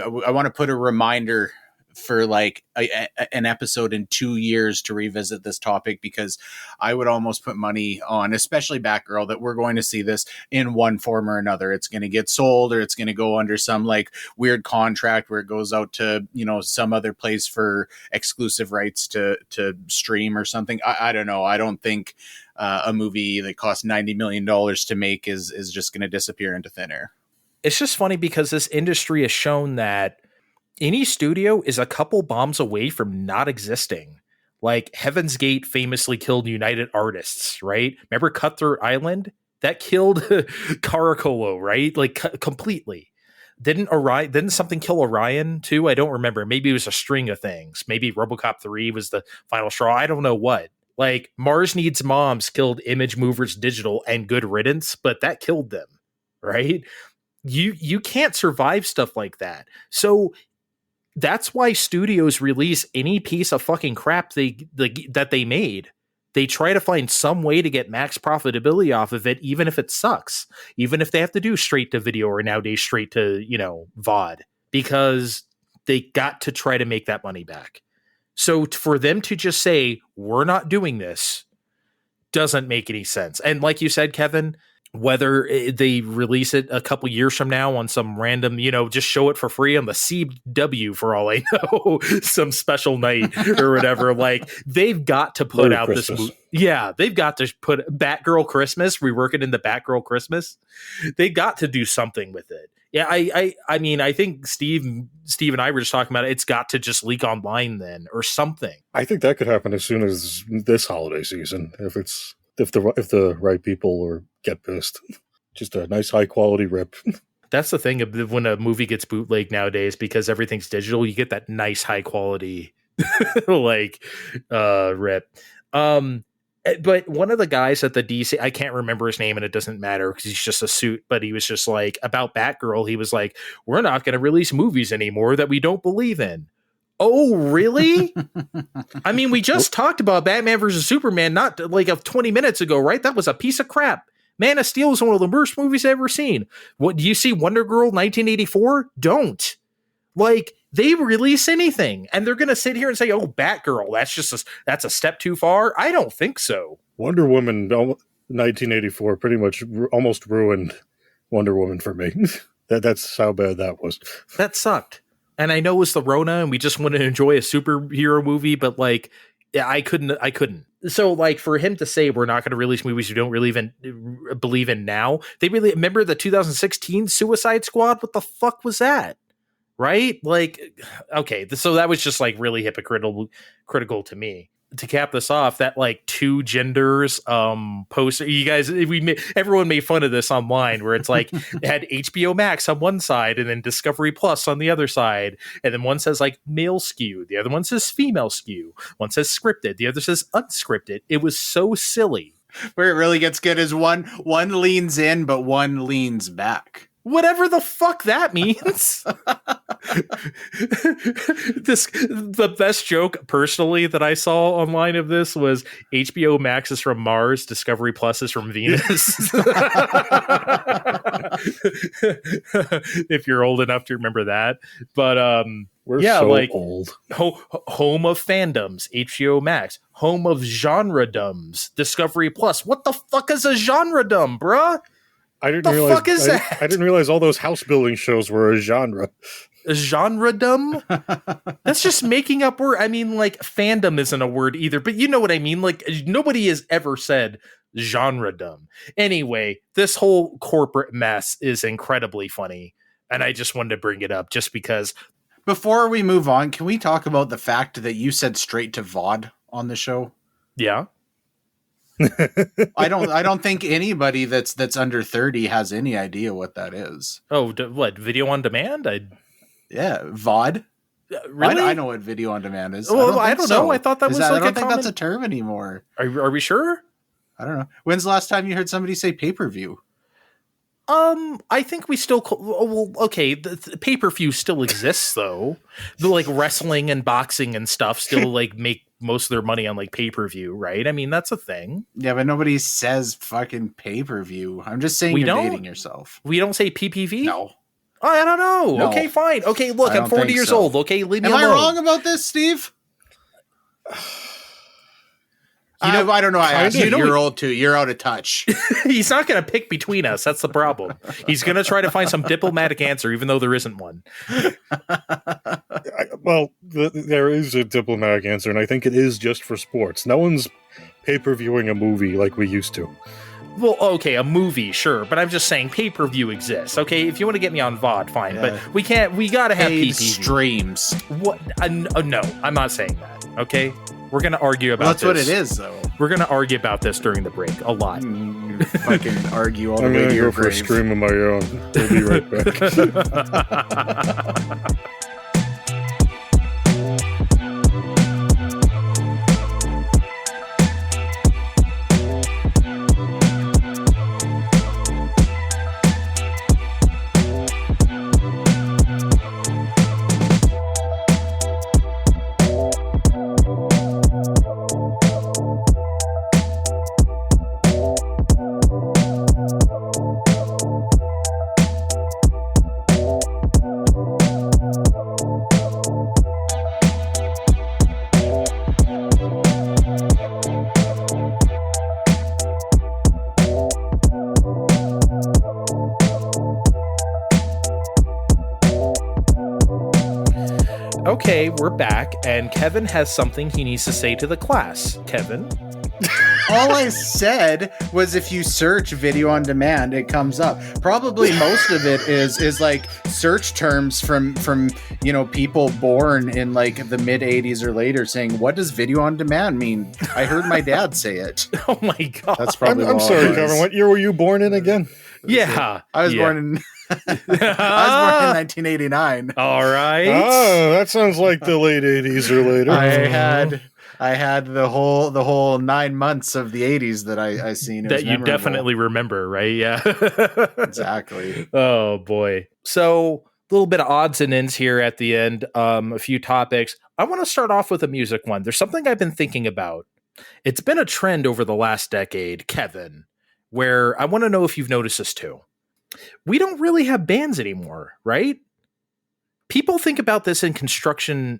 want to put a reminder for an episode in 2 years to revisit this topic, because I would almost put money on, especially Batgirl, that we're going to see this in one form or another. It's going to get sold, or it's going to go under some weird contract where it goes out to, some other place for exclusive rights to stream or something. I don't know. I don't think a movie that costs $90 million to make is just going to disappear into thin air. It's just funny because this industry has shown that any studio is a couple bombs away from not existing. Heaven's Gate famously killed United Artists, right? Remember Cutthroat Island? That killed Caracolo, right? Completely. Didn't something kill Orion too? I don't remember. Maybe it was a string of things. Maybe RoboCop 3 was the final straw. I don't know what. Like Mars Needs Moms killed Image Movers Digital and Good Riddance, but that killed them, right? You can't survive stuff like that. So that's why studios release any piece of fucking crap that they made. They try to find some way to get max profitability off of it, even if it sucks, even if they have to do straight to video or nowadays straight to, VOD, because they got to try to make that money back. So for them to just say, we're not doing this, doesn't make any sense. And like you said, Kevin, whether they release it a couple years from now on some random, just show it for free on the CW for all I know, some special night or whatever, like they've got to put Merry out Christmas. this movie. Yeah, they've got to put Batgirl Christmas, rework it into Batgirl Christmas. They got to do something with it. Yeah, I mean, I think Steve and I were just talking about it. It's got to just leak online then or something. I think that could happen as soon as this holiday season if the right people get pissed. Just a nice high quality rip. That's the thing of when a movie gets bootlegged nowadays, because everything's digital, you get that nice high quality rip. But one of the guys at the DC, I can't remember his name and it doesn't matter because he's just a suit, but he was just like about Batgirl. He was like, we're not going to release movies anymore that we don't believe in. Oh, really? I mean, we just talked about Batman versus Superman not like 20 minutes ago, right? That was a piece of crap. Man of Steel is one of the worst movies I've ever seen. What do you see? Wonder Girl 1984? Don't. Like, they release anything and they're going to sit here and say, oh, Batgirl, that's a step too far. I don't think so. Wonder Woman 1984 pretty much almost ruined Wonder Woman for me. That's how bad that was. That sucked. And I know it was the Rona and we just want to enjoy a superhero movie, but like, yeah, I couldn't. So like for him to say we're not going to release movies we don't really even believe in now, they really remember the 2016 Suicide Squad. What the fuck was that? Right? Like, okay. So that was just like really critical to me. To cap this off, that like two genders poster, you guys, everyone made fun of this online where it's like it had HBO Max on one side and then Discovery Plus on the other side, and then one says like male skew, the other one says female skew, one says scripted, the other says unscripted. It was so silly. Where it really gets good is one leans in but one leans back. Whatever the fuck that means. The best joke personally that I saw online of this was HBO Max is from Mars, Discovery Plus is from Venus. If you're old enough to remember that. But We're yeah, so like old. Home of fandoms, HBO Max, home of genre-doms, Discovery Plus. What the fuck is a genre-dom, bruh? I didn't The realize. fuck is that? I didn't realize all those house building shows were a genre. A genre-dom? That's just making up word. I mean, like, fandom isn't a word either, but you know what I mean? Like, nobody has ever said genre-dom. Anyway, this whole corporate mess is incredibly funny, and I just wanted to bring it up just because. Before we move on, can we talk about the fact that you said straight to VOD on the show? Yeah. I don't think anybody that's under 30 has any idea what that is. Oh, what? Video on demand? Yeah, VOD. Really? I know what video on demand is. Well, I don't know. I thought that was like I don't a think common. that's a term anymore. Are we sure? I don't know. When's the last time you heard somebody say pay-per-view? I think we still. Well, okay. The pay-per-view still exists, though. The like wrestling and boxing and stuff still like make most of their money on like pay-per-view, right? I mean, that's a thing. Yeah, but nobody says fucking pay-per-view. I'm just saying you're dating yourself. We don't say PPV? No. Oh, I don't know. No. Okay, fine. Okay, look, I'm 40 years old. Okay, leave me alone. Am I wrong about this, Steve? I don't know. I asked you. You're old too. You're out of touch. He's not going to pick between us. That's the problem. He's going to try to find some diplomatic answer, even though there isn't one. There is a diplomatic answer, and I think it is just for sports. No one's pay-per-viewing a movie like we used to. Well, okay, a movie, sure, but I'm just saying pay-per-view exists. Okay, if you want to get me on VOD, fine, but we can't. We got to have paid PPV streams. What? No, I'm not saying that. Okay, we're gonna argue about. That's what it is, though. We're gonna argue about this during the break a lot. Fucking argue all the I'm way gonna to your go for a grave. stream of my own. We'll be right back. Okay, we're back, and Kevin has something he needs to say to the class. Kevin? All I said was if you search video on demand, it comes up. Probably most of it is like search terms from people born in like the mid 80s or later saying, what does video on demand mean? I heard my dad say it. Oh my god. That's probably I'm sorry, Kevin. What year were you born in again? Yeah. I was born in I was born in 1989. All right. Oh, that sounds like the late 80s or later. I had the whole 9 months of the 80s that I seen. It that was you memorable. definitely remember, right? Yeah. Exactly. Oh boy. So a little bit of odds and ends here at the end. A few topics. I want to start off with a music one. There's something I've been thinking about. It's been a trend over the last decade, Kevin, where I want to know if you've noticed this too. We don't really have bands anymore, right? People think about this in conjunction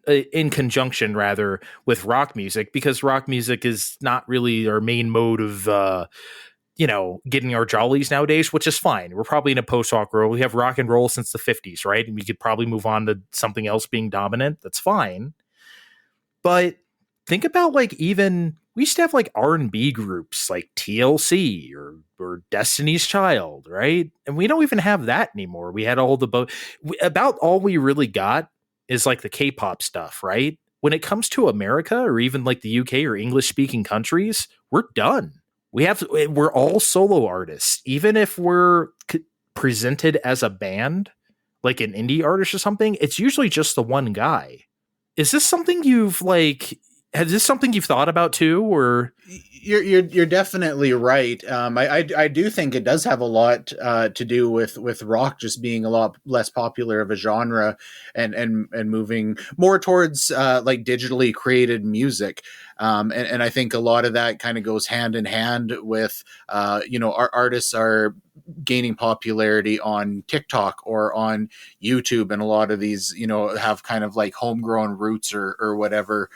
rather with rock music, because rock music is not really our main mode of, getting our jollies nowadays, which is fine. We're probably in a post-rock world. We have rock and roll since the 50s, right? And we could probably move on to something else being dominant. That's fine. But think about we used to have like R&B groups like TLC or Destiny's Child, right? And we don't even have that anymore. We had all about all we really got is like the K-pop stuff, right? When it comes to America or even like the UK or English speaking countries, we're done. We're all solo artists. Even if we're presented as a band, like an indie artist or something, it's usually just the one guy. Is this something has this something you've thought about too, or? You're definitely right. I do think it does have a lot to do with rock just being a lot less popular of a genre and moving more towards like digitally created music. And I think a lot of that kind of goes hand in hand with our artists are gaining popularity on TikTok or on YouTube, and a lot of these have kind of like homegrown roots or whatever.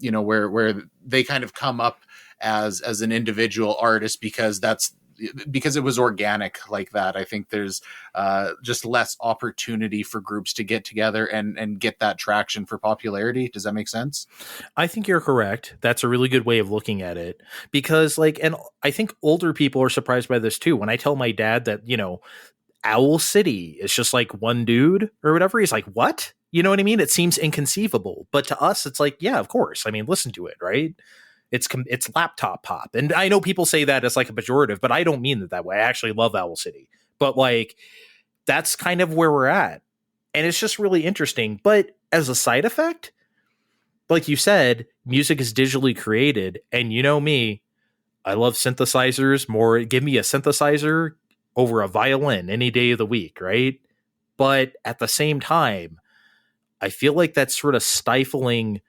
Where they kind of come up as an individual artist because it was organic like that. I think there's just less opportunity for groups to get together and get that traction for popularity. Does that make sense? I think you're correct. That's a really good way of looking at it, because and I think older people are surprised by this too. When I tell my dad that, Owl City is just like one dude or whatever, he's like, what? You know what I mean? It seems inconceivable, but to us, it's like, yeah, of course. I mean, listen to it, right? It's laptop pop. And I know people say that as like a pejorative, but I don't mean it that way. I actually love Owl City, but like, that's kind of where we're at. And it's just really interesting. But as a side effect, like you said, music is digitally created. And you know me, I love synthesizers more. Give me a synthesizer over a violin any day of the week, right? But at the same time, I feel like that's sort of stifling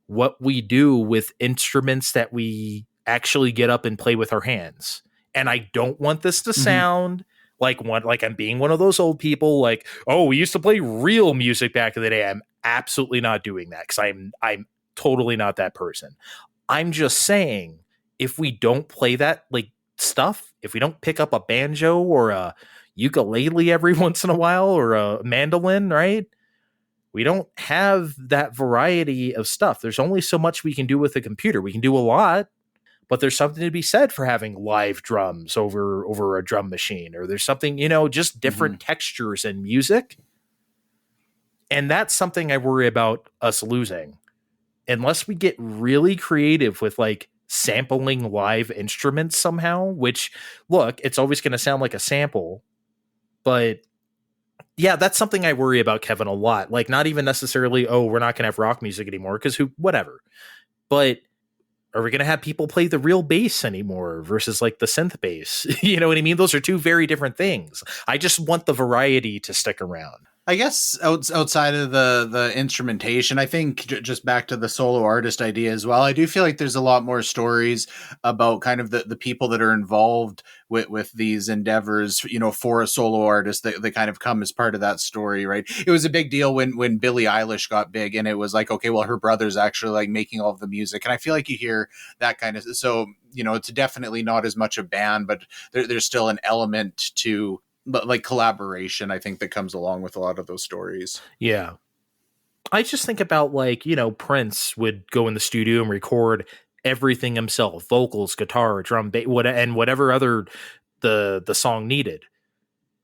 what we do with instruments that we actually get up and play with our hands. And I don't want this to sound like I'm being one of those old people like, oh, we used to play real music back in the day. I'm absolutely not doing that, because I'm totally not that person. I'm just saying, if we don't play that like stuff, if we don't pick up a banjo or a ukulele every once in a while or a mandolin, right? We don't have that variety of stuff. There's only so much we can do with a computer. We can do a lot, but there's something to be said for having live drums over a drum machine, or there's something, just different textures in music. And that's something I worry about us losing unless we get really creative with like sampling live instruments somehow, which, look, it's always going to sound like a sample, but yeah, that's something I worry about, Kevin, a lot. Like, not even necessarily, oh, we're not going to have rock music anymore, because whatever. But are we going to have people play the real bass anymore versus like the synth bass? You know what I mean? Those are two very different things. I just want the variety to stick around. I guess outside of the instrumentation, I think just back to the solo artist idea as well, I do feel like there's a lot more stories about kind of the people that are involved with these endeavors, for a solo artist that kind of come as part of that story, right? It was a big deal when Billie Eilish got big, and it was like, okay, well, her brother's actually like making all of the music. And I feel like you hear that kind of, so, it's definitely not as much a band, but there's still an element to, but like collaboration, I think, that comes along with a lot of those stories. Yeah. I just think about like, Prince would go in the studio and record everything himself, vocals, guitar, drum, bass, and whatever other the song needed.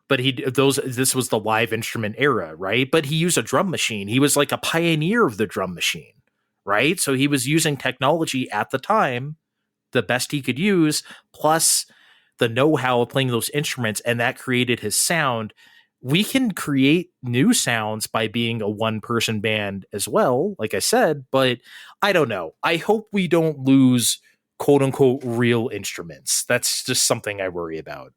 But this was the live instrument era, right? But he used a drum machine. He was like a pioneer of the drum machine, right? So he was using technology at the time, the best he could use, plus the know-how of playing those instruments, and that created his sound. We can create new sounds by being a one-person band as well, like I said, but I don't know. I hope we don't lose quote-unquote real instruments. That's just something I worry about.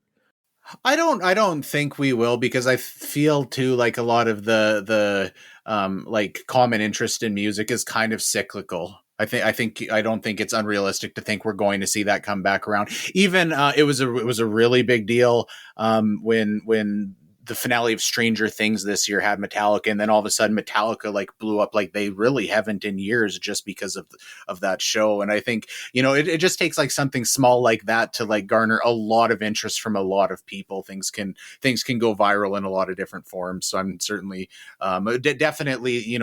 I don't think we will, because I feel too like a lot of the like common interest in music is kind of cyclical. I don't think it's unrealistic to think we're going to see that come back around. Even it was a really big deal when the finale of Stranger Things this year had Metallica, and then all of a sudden Metallica like blew up like they really haven't in years, just because of that show. And I think, it just takes like something small like that to like garner a lot of interest from a lot of people. Things can go viral in a lot of different forms. So I'm certainly definitely,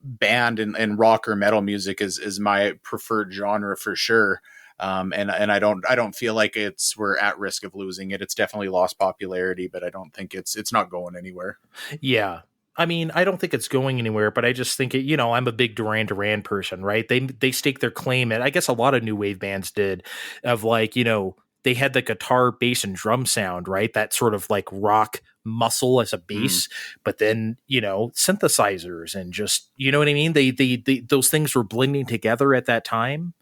band and rock or metal music is my preferred genre for sure. And I don't feel like we're at risk of losing it. It's definitely lost popularity, but I don't think it's not going anywhere. Yeah. I mean, I don't think it's going anywhere, but I just think I'm a big Duran Duran person, right? They stake their claim, and I guess a lot of new wave bands did, of like, they had the guitar, bass, and drum sound, right? That sort of like rock muscle as a bass, but then, synthesizers and just, you know what I mean? They those things were blending together at that time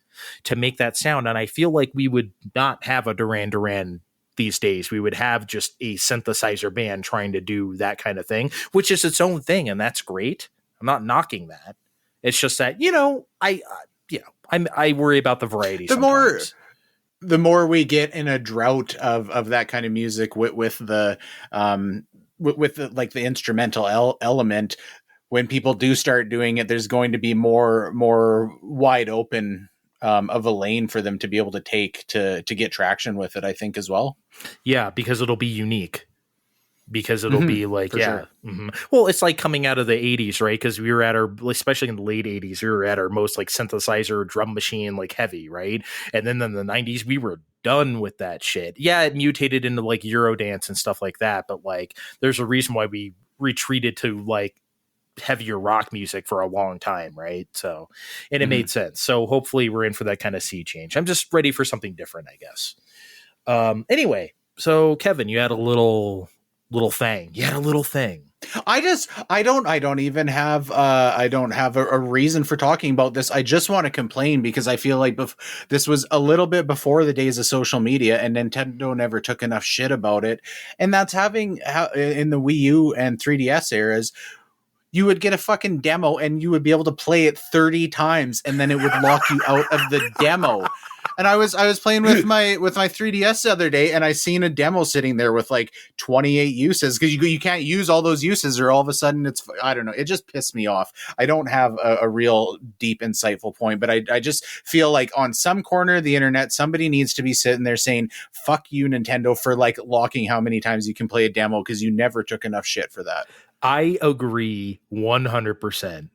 to make that sound. And I feel like we would not have a Duran Duran these days. We would have just a synthesizer band trying to do that kind of thing, which is its own thing. And that's great. I'm not knocking that. It's just that, I worry about the variety. The more we get in a drought of that kind of music with the like the instrumental element, when people do start doing it, there's going to be more wide open of a lane for them to be able to take to get traction with it, I think, as well. Yeah, because it'll be unique. Because it'll be like, sure. Well, it's like coming out of the 80s, right? Because we were at especially in the late 80s, we were at our most like synthesizer, drum machine, like heavy, right? And then in the 90s, we were done with that shit. Yeah, it mutated into like Eurodance and stuff like that, but like there's a reason why we retreated to like heavier rock music for a long time, right? So, and it made sense. So hopefully we're in for that kind of sea change. I'm just ready for something different, I guess. Anyway, so Kevin, you had a little thing. You had a little thing. I don't even have I don't have a reason for talking about this. I just want to complain because I feel like this was a little bit before the days of social media, and Nintendo never took enough shit about it. And that's having in the Wii U and 3DS eras, you would get a fucking demo and you would be able to play it 30 times and then it would lock you out of the demo. And I was playing with my 3DS the other day, and I seen a demo sitting there with like 28 uses, because you can't use all those uses, or all of a sudden it's, I don't know, it just pissed me off. I don't have a real deep insightful point, but I just feel like on some corner of the internet somebody needs to be sitting there saying fuck you, Nintendo, for like locking how many times you can play a demo, because you never took enough shit for that. I agree 100%.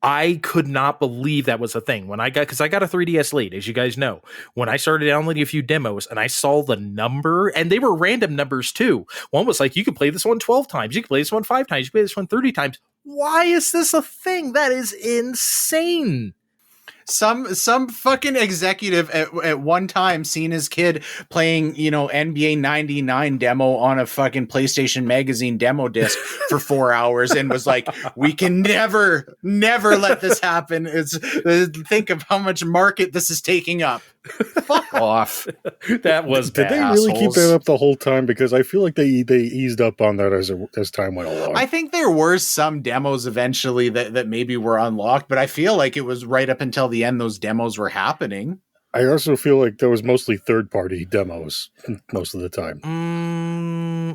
I could not believe that was a thing because I got a 3DS late, as you guys know. When I started downloading a few demos and I saw the number, and they were random numbers too. One was like, you can play this one 12 times. You can play this one 5 times. You can play this one 30 times. Why is this a thing? That is insane. Some fucking executive at one time seen his kid playing, NBA 99 demo on a fucking PlayStation Magazine demo disc for 4 hours and was like, we can never let this happen. Think of how much market this is taking up. Fuck off. That was bad. Did they really keep that up the whole time? Because I feel like they eased up on that as time went along. I think there were some demos eventually that maybe were unlocked, but I feel like it was right up until the end those demos were happening. I also feel like there was mostly third-party demos most of the time.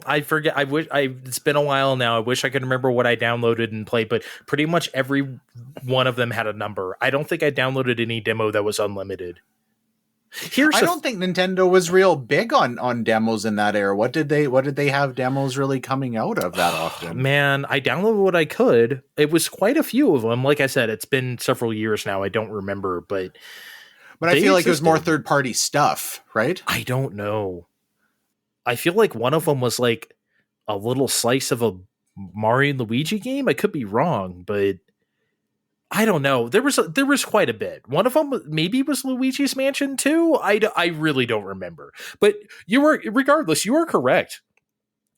I forget. It's been a while now. I wish I could remember what I downloaded and played, but pretty much every one of them had a number. I don't think I downloaded any demo that was unlimited. Here's I don't think Nintendo was real big on demos in that era. What did they have demos really coming out of that often? Man, I downloaded what I could. It was quite a few of them. Like I said, it's been several years now. I don't remember, but I feel like it was more third-party stuff, right? I don't know. I feel like one of them was like a little slice of a Mario and Luigi game. I could be wrong, but I don't know. There was quite a bit. One of them maybe was Luigi's Mansion 2. I really don't remember. But regardless, you are correct,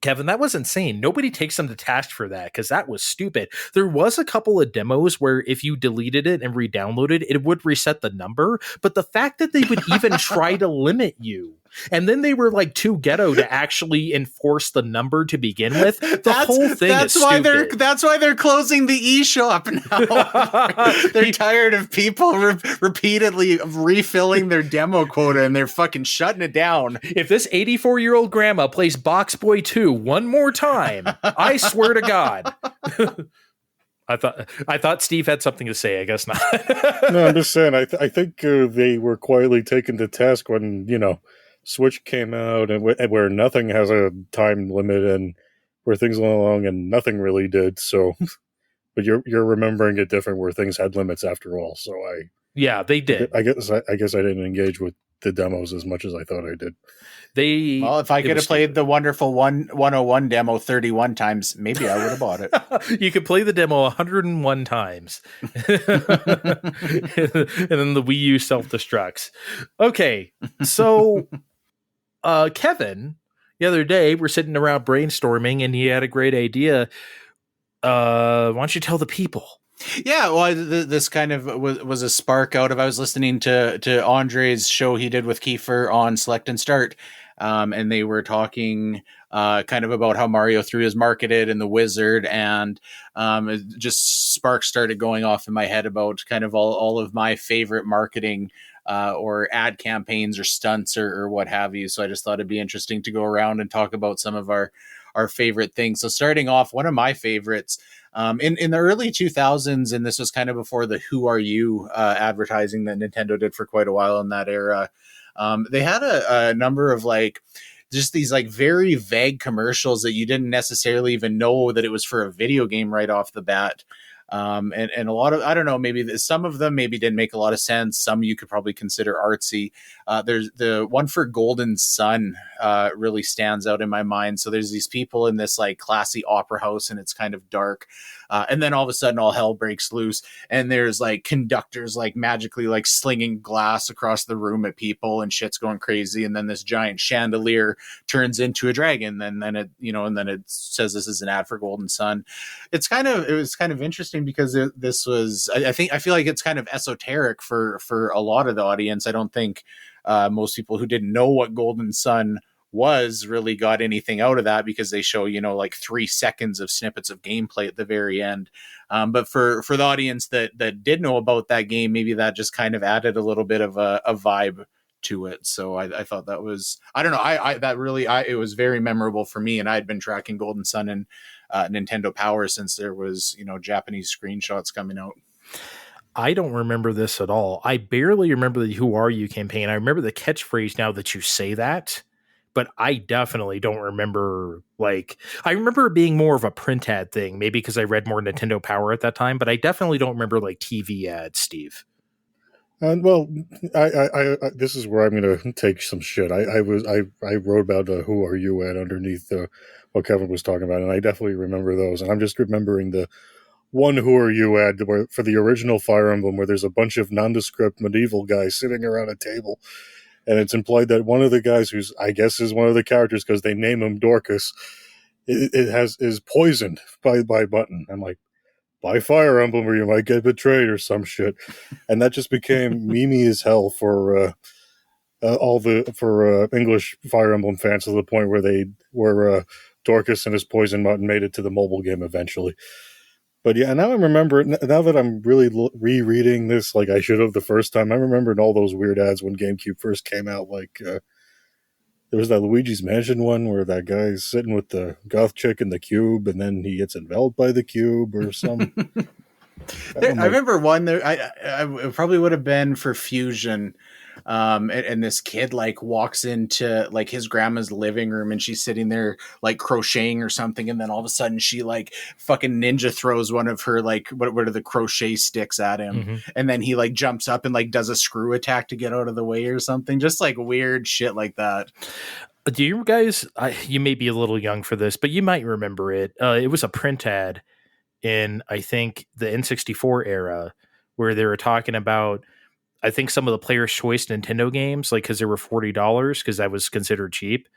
Kevin. That was insane. Nobody takes them to task for that because that was stupid. There was a couple of demos where if you deleted it and re-downloaded, it would reset the number. But the fact that they would even try to limit you, and then they were like too ghetto to actually enforce the number to begin with. Whole thing is stupid. That's why they're closing the eShop now. They're tired of people repeatedly refilling their demo quota, and they're fucking shutting it down. If this 84-year-old grandma plays Box Boy 2 one more time, I swear to God. I thought Steve had something to say. I guess not. No, I'm just saying. I think they were quietly taken to task when Switch came out and where nothing has a time limit and where things went along and nothing really did. So, but you're remembering it different where things had limits after all. So they did. I guess I didn't engage with the demos as much as I thought I did. If I could have played the wonderful 101 demo 31 times, maybe I would have bought it. You could play the demo 101 times. And then the Wii U self-destructs. Okay, so Kevin, the other day, we're sitting around brainstorming, and he had a great idea. Why don't you tell the people? Yeah, well, this kind of was a spark out of I was listening to Andre's show he did with Kiefer on Select and Start, and they were talking kind of about how Mario 3 is marketed and the Wizard, and just sparks started going off in my head about kind of all of my favorite marketing or ad campaigns or stunts or what have you. So I just thought it'd be interesting to go around and talk about some of our favorite things. So starting off, one of my favorites in the early 2000s, and this was kind of before the Who Are You advertising that Nintendo did for quite a while in that era. They had a number of just these very vague commercials that you didn't necessarily even know that it was for a video game right off the bat. And a lot of, I don't know, maybe some of them maybe didn't make a lot of sense. Some you could probably consider artsy. There's the one for Golden Sun really stands out in my mind. So there's these people in this classy opera house, and it's kind of dark. And then all of a sudden all hell breaks loose, and there's conductors magically slinging glass across the room at people, and shit's going crazy. And then this giant chandelier turns into a dragon. And then it says this is an ad for Golden Sun. It was kind of interesting because this was, I feel like it's kind of esoteric for a lot of the audience. I don't think most people who didn't know what Golden Sun was really got anything out of that, because they show 3 seconds of snippets of gameplay at the very end. But for the audience that did know about that game, maybe that just kind of added a little bit of a vibe to it. So I thought that was, I don't know, it was very memorable for me. And I had been tracking Golden Sun and Nintendo Power since there was Japanese screenshots coming out. I don't remember this at all. I barely remember the Who Are You campaign. I remember the catchphrase now that you say that, but I definitely don't remember, I remember it being more of a print ad thing, maybe because I read more Nintendo Power at that time, but I definitely don't remember TV ads, Steve. Well, I this is where I'm going to take some shit. I wrote about a Who Are You ad underneath what Kevin was talking about, and I definitely remember those. And I'm just remembering the one Who Are You ad for the original Fire Emblem, where there's a bunch of nondescript medieval guys sitting around a table, and it's implied that one of the guys, who's I guess is one of the characters because they name him Dorcas, is poisoned by Button. I'm like, buy Fire Emblem or you might get betrayed or some shit. And that just became memey as hell for English Fire Emblem fans, to the point where Dorcas and his poison mutton made it to the mobile game eventually. But yeah, now I remember, now that I'm really rereading this like I should have the first time, I remembered all those weird ads when GameCube first came out. There was that Luigi's Mansion one where that guy's sitting with the goth chick in the cube, and then he gets enveloped by the cube or some. I remember one there. I it probably would have been for Fusion, And this kid like walks into like his grandma's living room, and she's sitting there like crocheting or something, and then all of a sudden she like fucking ninja throws one of her like what are the crochet sticks at him, and then he like jumps up and like does a screw attack to get out of the way or something, just like weird shit like that. Do you guys, you may be a little young for this, but you might remember it. It was a print ad in, I think, the N64 era where they were talking about, I think, some of the Player's Choice Nintendo games, like, because they were $40 because that was considered cheap.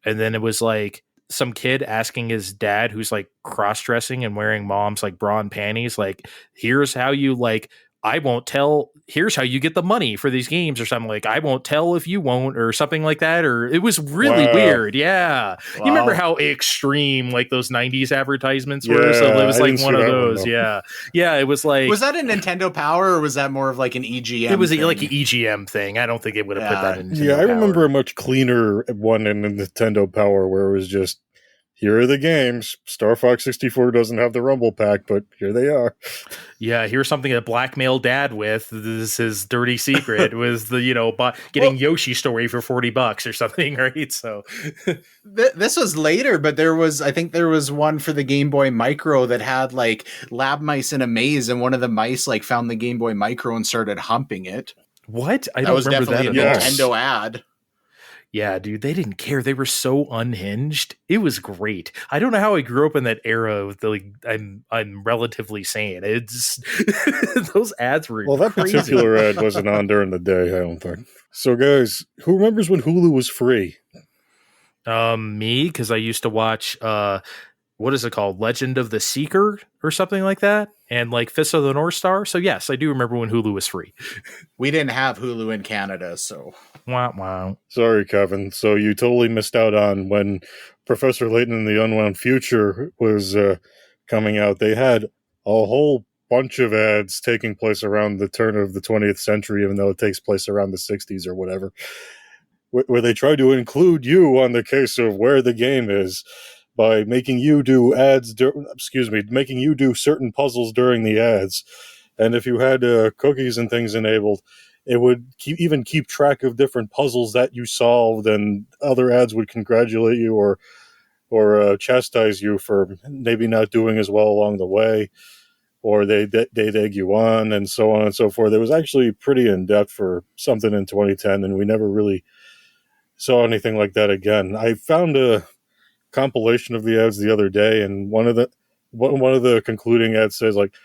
And then it was like some kid asking his dad, who's like cross-dressing and wearing mom's like bra and panties, like, here's how you like, I won't tell, here's how you get the money for these games, or something like, I won't tell if you won't, or something like that. Or it was really weird. Yeah. Wow. You remember how extreme like those 90s advertisements were? So it was like one of those. Yeah. Yeah. It was like, was that a Nintendo Power, or was that more of like an EGM? It was like an EGM thing. I don't think it would have put that in. Yeah. I remember a much cleaner one in the Nintendo Power where it was just, here are the games. Star Fox 64 doesn't have the Rumble Pack, but here they are. Yeah, here's something to blackmail dad with. This is dirty secret was the, you know, getting Yoshi story for $40 or something, right? So this was later, but I think there was one for the Game Boy Micro that had like lab mice in a maze, and one of the mice like found the Game Boy Micro and started humping it. What? I don't remember that. That was definitely a Nintendo ad. Yeah, dude, they didn't care. They were so unhinged. It was great. I don't know how I grew up in that era. With the, like, I'm relatively sane. It's those ads were that crazy. Particular ad wasn't on during the day, I don't think. So, guys, who remembers when Hulu was free? Me, because I used to watch what is it called, Legend of the Seeker or something like that, and like Fist of the North Star. So yes, I do remember when Hulu was free. We didn't have Hulu in Canada, so. Wow. Sorry, Kevin. So you totally missed out on when Professor Layton and the Unwound Future was coming out. They had a whole bunch of ads taking place around the turn of the 20th century, even though it takes place around the 60s or whatever, where they try to include you on the case of where the game is by making you do making you do certain puzzles during the ads. And if you had cookies and things enabled, it would keep track of different puzzles that you solved, and other ads would congratulate you or chastise you for maybe not doing as well along the way, or they'd egg you on, and so on and so forth. It was actually pretty in-depth for something in 2010, and we never really saw anything like that again. I found a compilation of the ads the other day, and one of the concluding ads says, like,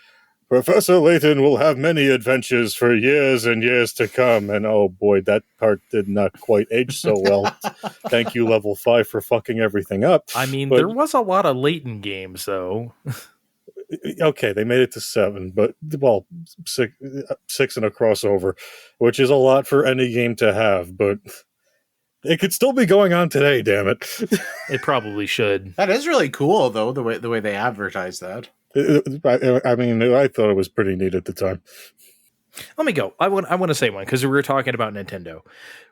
Professor Layton will have many adventures for years and years to come. And oh boy, that part did not quite age so well. Thank you, Level 5, for fucking everything up. I mean, there was a lot of Layton games, though. Okay, they made it to 7, but, well, 6 and a crossover, which is a lot for any game to have, but it could still be going on today, damn it. It probably should. That is really cool, though, the way they advertise that. I mean, I thought it was pretty neat at the time. Let me go. I want to say one, because we were talking about Nintendo.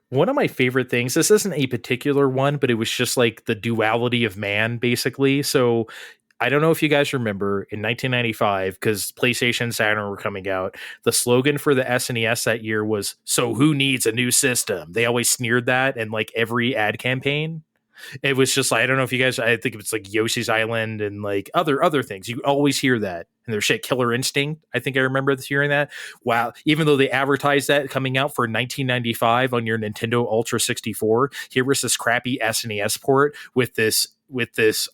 One of my favorite things, this isn't a particular one, but it was just like the duality of man, basically. So I don't know if you guys remember in 1995, because PlayStation and Saturn were coming out, the slogan for the SNES that year was, "So who needs a new system?" They always sneered that in like every ad campaign. It was just like, I don't know if you guys, I think it's like Yoshi's Island and like other things. You always hear that. And there's shit, Killer Instinct. I think I remember hearing that. Wow. Even though they advertised that coming out for 1995 on your Nintendo Ultra 64, here was this crappy SNES port with this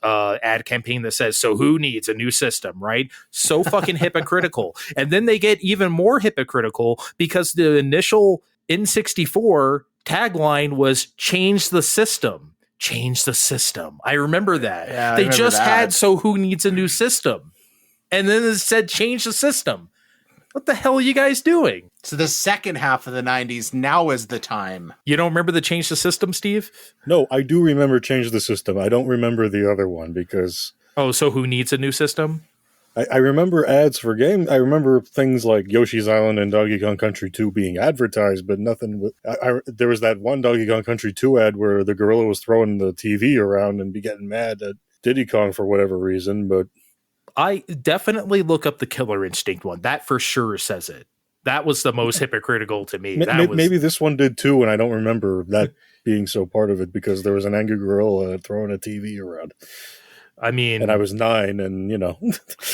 ad campaign that says, "So who needs a new system?" Right? So fucking hypocritical. And then they get even more hypocritical because the initial N64 tagline was "Change the system." Change the system. I remember that. Yeah, they just had "So who needs a new system?" And then it said "Change the system." What the hell are you guys doing? So the second half of the 90s, now is the time. You don't remember the "Change the System," Steve? No, I do remember "Change the System." I don't remember the other one because... Oh, so who needs a new system? I remember ads for game. I remember things like Yoshi's Island and Donkey Kong Country 2 being advertised, but nothing with... there was that one Donkey Kong Country 2 ad where the gorilla was throwing the TV around and be getting mad at Diddy Kong for whatever reason, but... I definitely look up the Killer Instinct one. That for sure says it. That was the most hypocritical to me. That was Maybe this one did too, and I don't remember that being so part of it because there was an angry gorilla throwing a TV around. I mean, and I was 9, and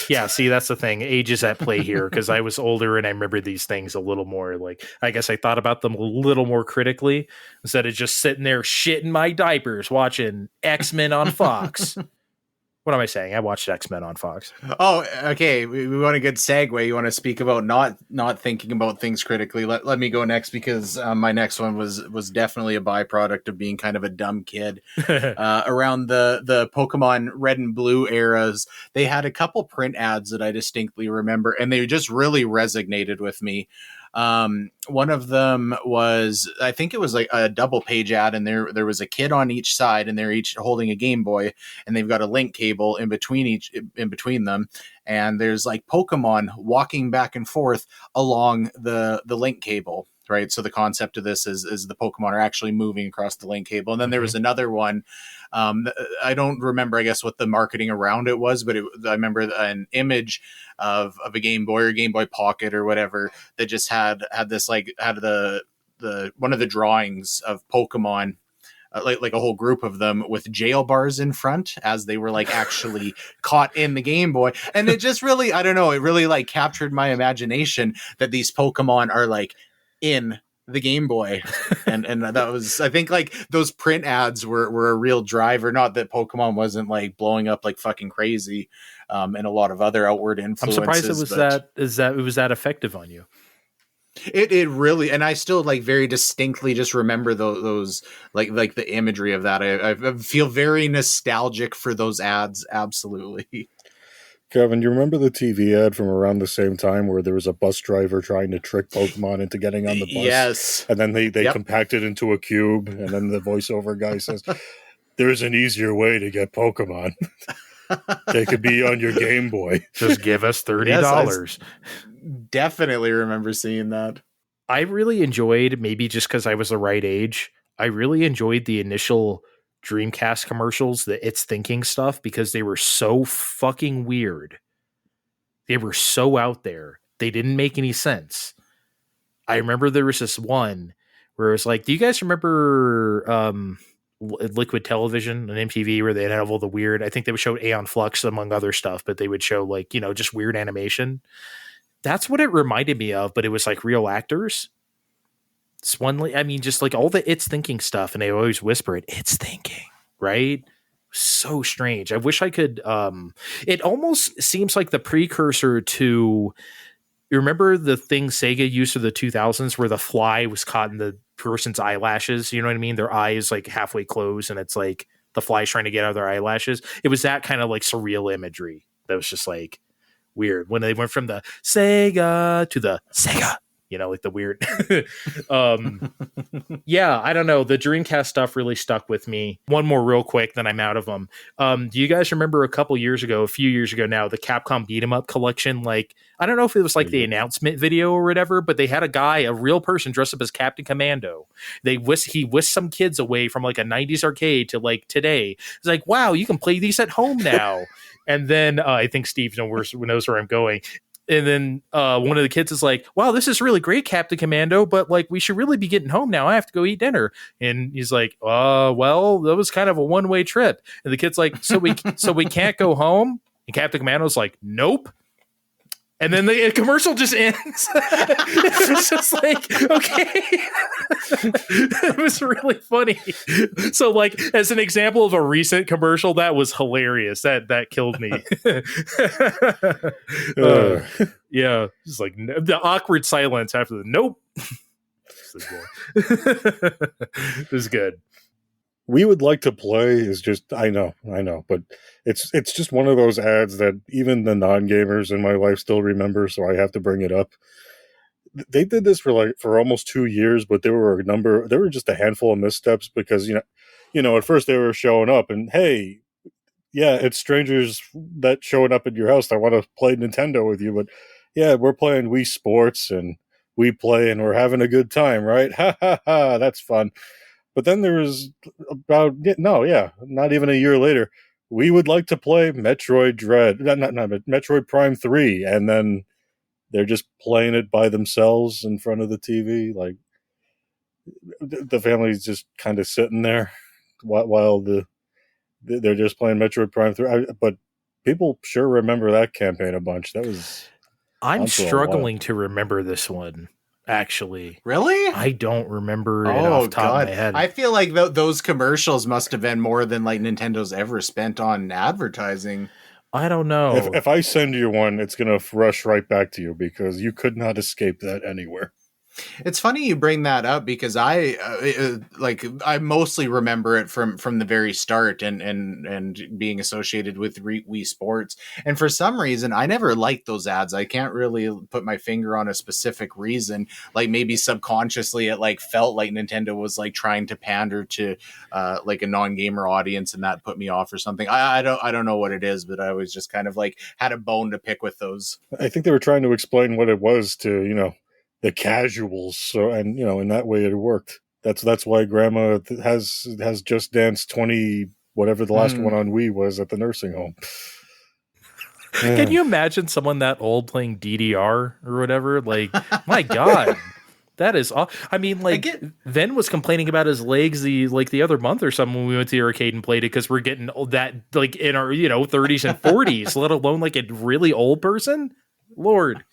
yeah, see, that's the thing. Age is at play here because I was older and I remember these things a little more. Like, I guess I thought about them a little more critically instead of just sitting there shitting my diapers watching X-Men on Fox. What am I saying? I watched X-Men on Fox. Oh, okay. We want a good segue. You want to speak about not thinking about things critically. Let me go next because my next one was definitely a byproduct of being kind of a dumb kid. Around the Pokemon Red and Blue eras, they had a couple print ads that I distinctly remember, and they just really resonated with me. One of them was, I think it was like a double page ad, and there was a kid on each side, and they're each holding a Game Boy, and they've got a link cable in between them, and there's like Pokemon walking back and forth along the link cable. Right. So the concept of this is the Pokemon are actually moving across the link cable. And then there was another one. I don't remember, I guess, what the marketing around it was, but I remember an image of a Game Boy or Game Boy Pocket or whatever that just had this, like, had the one of the drawings of Pokemon, like a whole group of them with jail bars in front as they were like actually caught in the Game Boy. And it just really, I don't know, it really like captured my imagination that these Pokemon are like in the Game Boy. And that was, I think, like, those print ads were a real driver. Not that Pokemon wasn't like blowing up like fucking crazy, and a lot of other outward influences. I'm surprised it was that effective on you. It really, and I still like very distinctly just remember those like the imagery of that. I feel very nostalgic for those ads. Absolutely. Kevin, you remember the TV ad from around the same time where there was a bus driver trying to trick Pokemon into getting on the bus? Yes. And then they compact it into a cube, and then the voiceover guy says, "There's an easier way to get Pokemon. They could be on your Game Boy. Just give us $30." Definitely remember seeing that. I really enjoyed, maybe just because I was the right age, I really enjoyed the initial Dreamcast commercials, the It's Thinking stuff, because they were so fucking weird. They were so out there. They didn't make any sense. I remember there was this one where it was like, do you guys remember Liquid Television on MTV where they'd have all the weird, I think they would show Aeon Flux among other stuff, but they would show like, just weird animation. That's what it reminded me of, but it was like real actors. It's one, I mean, just like all the It's Thinking stuff, and they always whisper it, "It's thinking," right? So strange. I wish I could. It almost seems like the precursor to. You remember the thing Sega used for the 2000s, where the fly was caught in the person's eyelashes? You know what I mean? Their eye is like halfway closed, and it's like the fly's trying to get out of their eyelashes. It was that kind of like surreal imagery that was just like weird when they went from the Sega to the Sega. Like the weird. Yeah, I don't know. The Dreamcast stuff really stuck with me. One more real quick, then I'm out of them. Do you guys remember a few years ago now, the Capcom Beat 'em Up collection? Like, I don't know if it was like the announcement video or whatever, but they had a real person dressed up as Captain Commando. He whisked some kids away from like a 90s arcade to like today. It's like, wow, you can play these at home now. And then I think Steve knows where I'm going. And then one of the kids is like, wow, this is really great, Captain Commando, but like we should really be getting home now. I have to go eat dinner. And he's like, well, that was kind of a one-way trip. And the kid's like, so we can't go home? And Captain Commando's like, nope. And then the commercial just ends. It was just like, okay. It was really funny. So, like, as an example of a recent commercial, that was hilarious. That killed me. Yeah. Just like the awkward silence after the nope. It was good. We would like to play is just, I know, but it's just one of those ads that even the non-gamers in my life still remember, so I have to bring it up. They did this for almost 2 years, but there were just a handful of missteps because, at first they were showing up and, hey, yeah, it's strangers that showing up at your house that want to play Nintendo with you, but yeah, we're playing Wii Sports and we play and we're having a good time, right? Ha ha ha, that's fun. But then there was not even a year later, we would like to play Metroid Dread, not Metroid Prime 3, and then they're just playing it by themselves in front of the TV. Like the family's just kind of sitting there while they're just playing Metroid Prime 3. But people sure remember that campaign a bunch. That was I'm once in a struggling while. to remember this one, actually. Really? I don't remember it Oh off the top of god, my head. I feel like those commercials must have been more than like Nintendo's ever spent on advertising. I don't know. If I send you one, it's going to rush right back to you because you could not escape that anywhere. It's funny you bring that up because I mostly remember it from the very start and being associated with Wii Sports. And for some reason, I never liked those ads. I can't really put my finger on a specific reason. Like maybe subconsciously, it like felt like Nintendo was like trying to pander to like a non-gamer audience, and that put me off or something. I don't know what it is, but I was just kind of like had a bone to pick with those. I think they were trying to explain what it was to, the casuals. So, and in that way it worked. That's why Grandma has Just Dance 20, whatever the last one on Wii was, at the nursing home. Can you imagine someone that old playing DDR or whatever? Like, my God, that is. I mean, like, Ven was complaining about his legs the other month or something when we went to the arcade and played it because we're getting that like in our 30s and 40s, let alone like a really old person. Lord.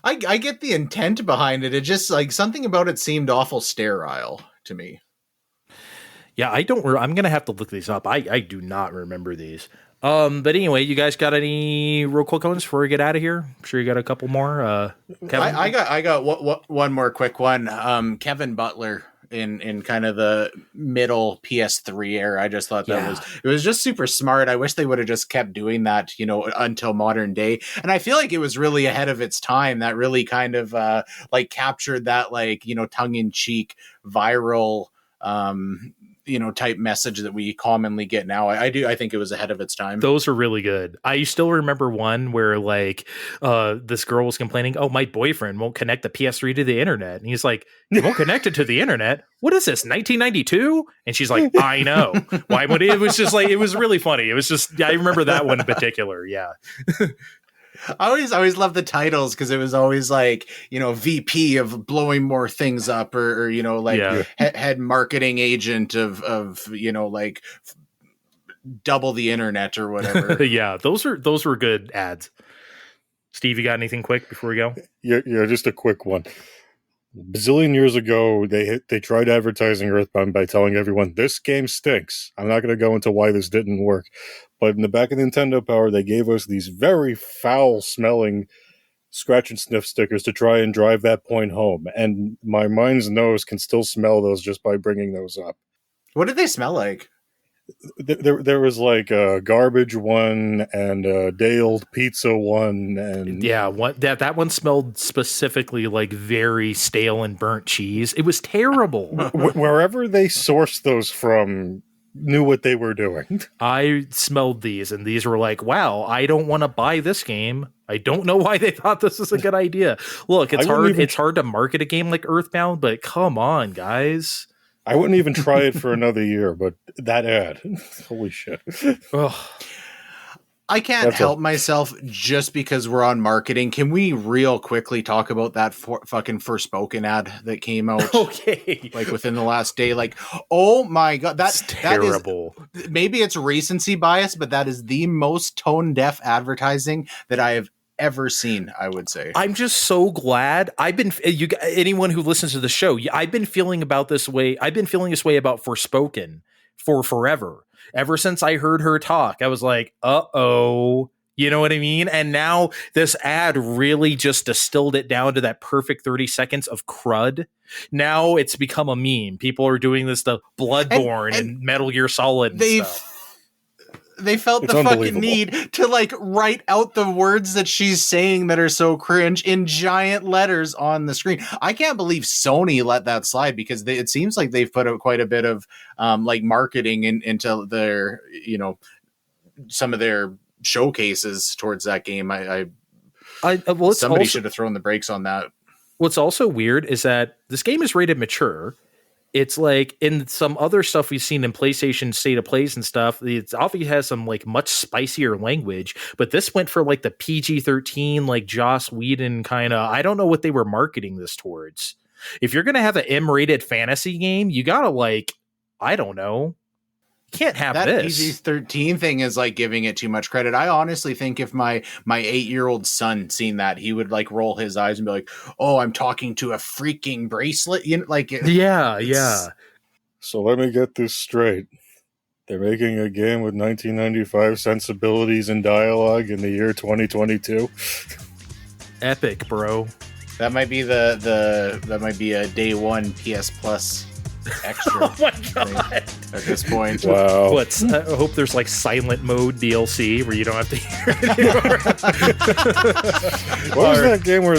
I get the intent behind it. It just like something about it seemed awful sterile to me. Yeah, I'm going to have to look these up. I do not remember these. But anyway, you guys got any real quick ones before we get out of here? I'm sure you got a couple more. Kevin? I got one more quick one. Kevin Butler in kind of the middle PS3 era. I just thought it was just super smart. I wish they would have just kept doing that, until modern day. And I feel like it was really ahead of its time. That really kind of like captured that like, tongue in cheek viral, type message that we commonly get now. I think it was ahead of its time. Those are really good. I still remember one where like this girl was complaining, oh, my boyfriend won't connect the PS3 to the internet. And he's like, you won't connect it to the internet? What is this, 1992? And she's like, I know. Why would it was just like, it was really funny. It was just, I remember that one in particular. Yeah. I always loved the titles because it was always like, VP of blowing more things up or head marketing agent of like double the internet or whatever. Yeah, those were good ads. Steve, you got anything quick before we go? Yeah, just a quick one. Bazillion years ago, they tried advertising Earthbound by telling everyone, this game stinks. I'm not going to go into why this didn't work. But in the back of Nintendo Power, they gave us these very foul-smelling scratch and sniff stickers to try and drive that point home. And my mind's nose can still smell those just by bringing those up. What did they smell like? There was like a garbage one and a day-old pizza one. And yeah, that one smelled specifically like very stale and burnt cheese. It was terrible. Wherever they sourced those from knew what they were doing. I smelled these, and these were like, wow, I don't want to buy this game. I don't know why they thought this was a good idea. Look, it's hard to market a game like Earthbound, but come on, guys. I wouldn't even try it for another year, but that ad, holy shit. I can't help myself just because we're on marketing. Can we real quickly talk about that fucking Forspoken ad that came out? Okay. Like within the last day. Like, oh my God. That's terrible. Maybe it's recency bias, but that is the most tone deaf advertising that I have ever seen, I would say. I'm just so glad. Anyone who listens to the show, I've been feeling this way about Forspoken for forever. Ever since I heard her talk, I was like, uh-oh, you know what I mean? And now this ad really just distilled it down to that perfect 30 seconds of crud. Now it's become a meme. People are doing this to Bloodborne and Metal Gear Solid and stuff. They felt the fucking need to like write out the words that she's saying that are so cringe in giant letters on the screen. I can't believe Sony let that slide because it seems like they've put out quite a bit of like marketing into their, some of their showcases towards that game. Somebody should have thrown the brakes on that. What's also weird is that this game is rated mature. it's like in some other stuff we've seen in PlayStation State of Plays and stuff, it obviously has some like much spicier language, but this went for like the PG-13, like Joss Whedon kind of, I don't know what they were marketing this towards. If you're going to have an M-rated fantasy game, you got to like, I don't know. Can't have that this. PG-13 thing is like giving it too much credit. I honestly think if my 8-year-old son seen that, he would like roll his eyes and be like, "Oh, I'm talking to a freaking bracelet." You know, like yeah. So let me get this straight. They're making a game with 1995 sensibilities and dialogue in the year 2022. Epic, bro. That might be that might be a day one PS Plus extra. Oh my god! At this point, Wow. I hope there's like silent mode DLC where you don't have to hear it anymore. What was that game where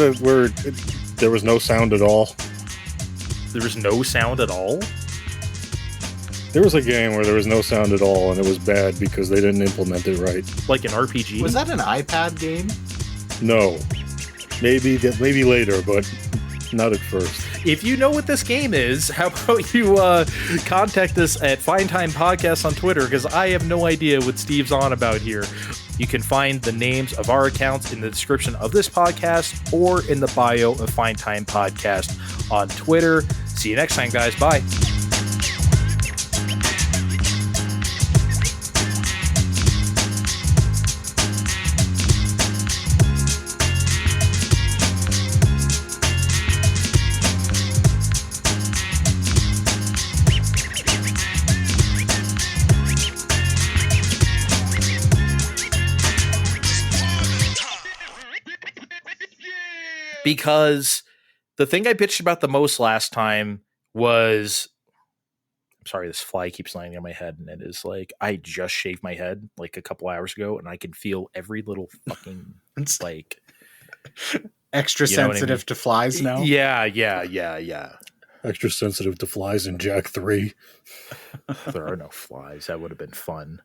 there was no sound at all? There was no sound at all? There was a game where there was no sound at all, and it was bad because they didn't implement it right. Like an RPG? Was that an iPad game? No. Maybe later, but not at first. If you know what this game is, how about you contact us at Fine Time Podcast on Twitter, because I have no idea what Steve's on about here. You can find the names of our accounts in the description of this podcast or in the bio of Fine Time Podcast on Twitter. See you next time, guys. Bye. Because the thing I bitched about the most last time was, I'm sorry, this fly keeps landing on my head, and it is like, I just shaved my head like a couple hours ago, and I can feel every little fucking, like... Extra sensitive to flies now? Yeah. Extra sensitive to flies in Jak 3. There are no flies. That would have been fun.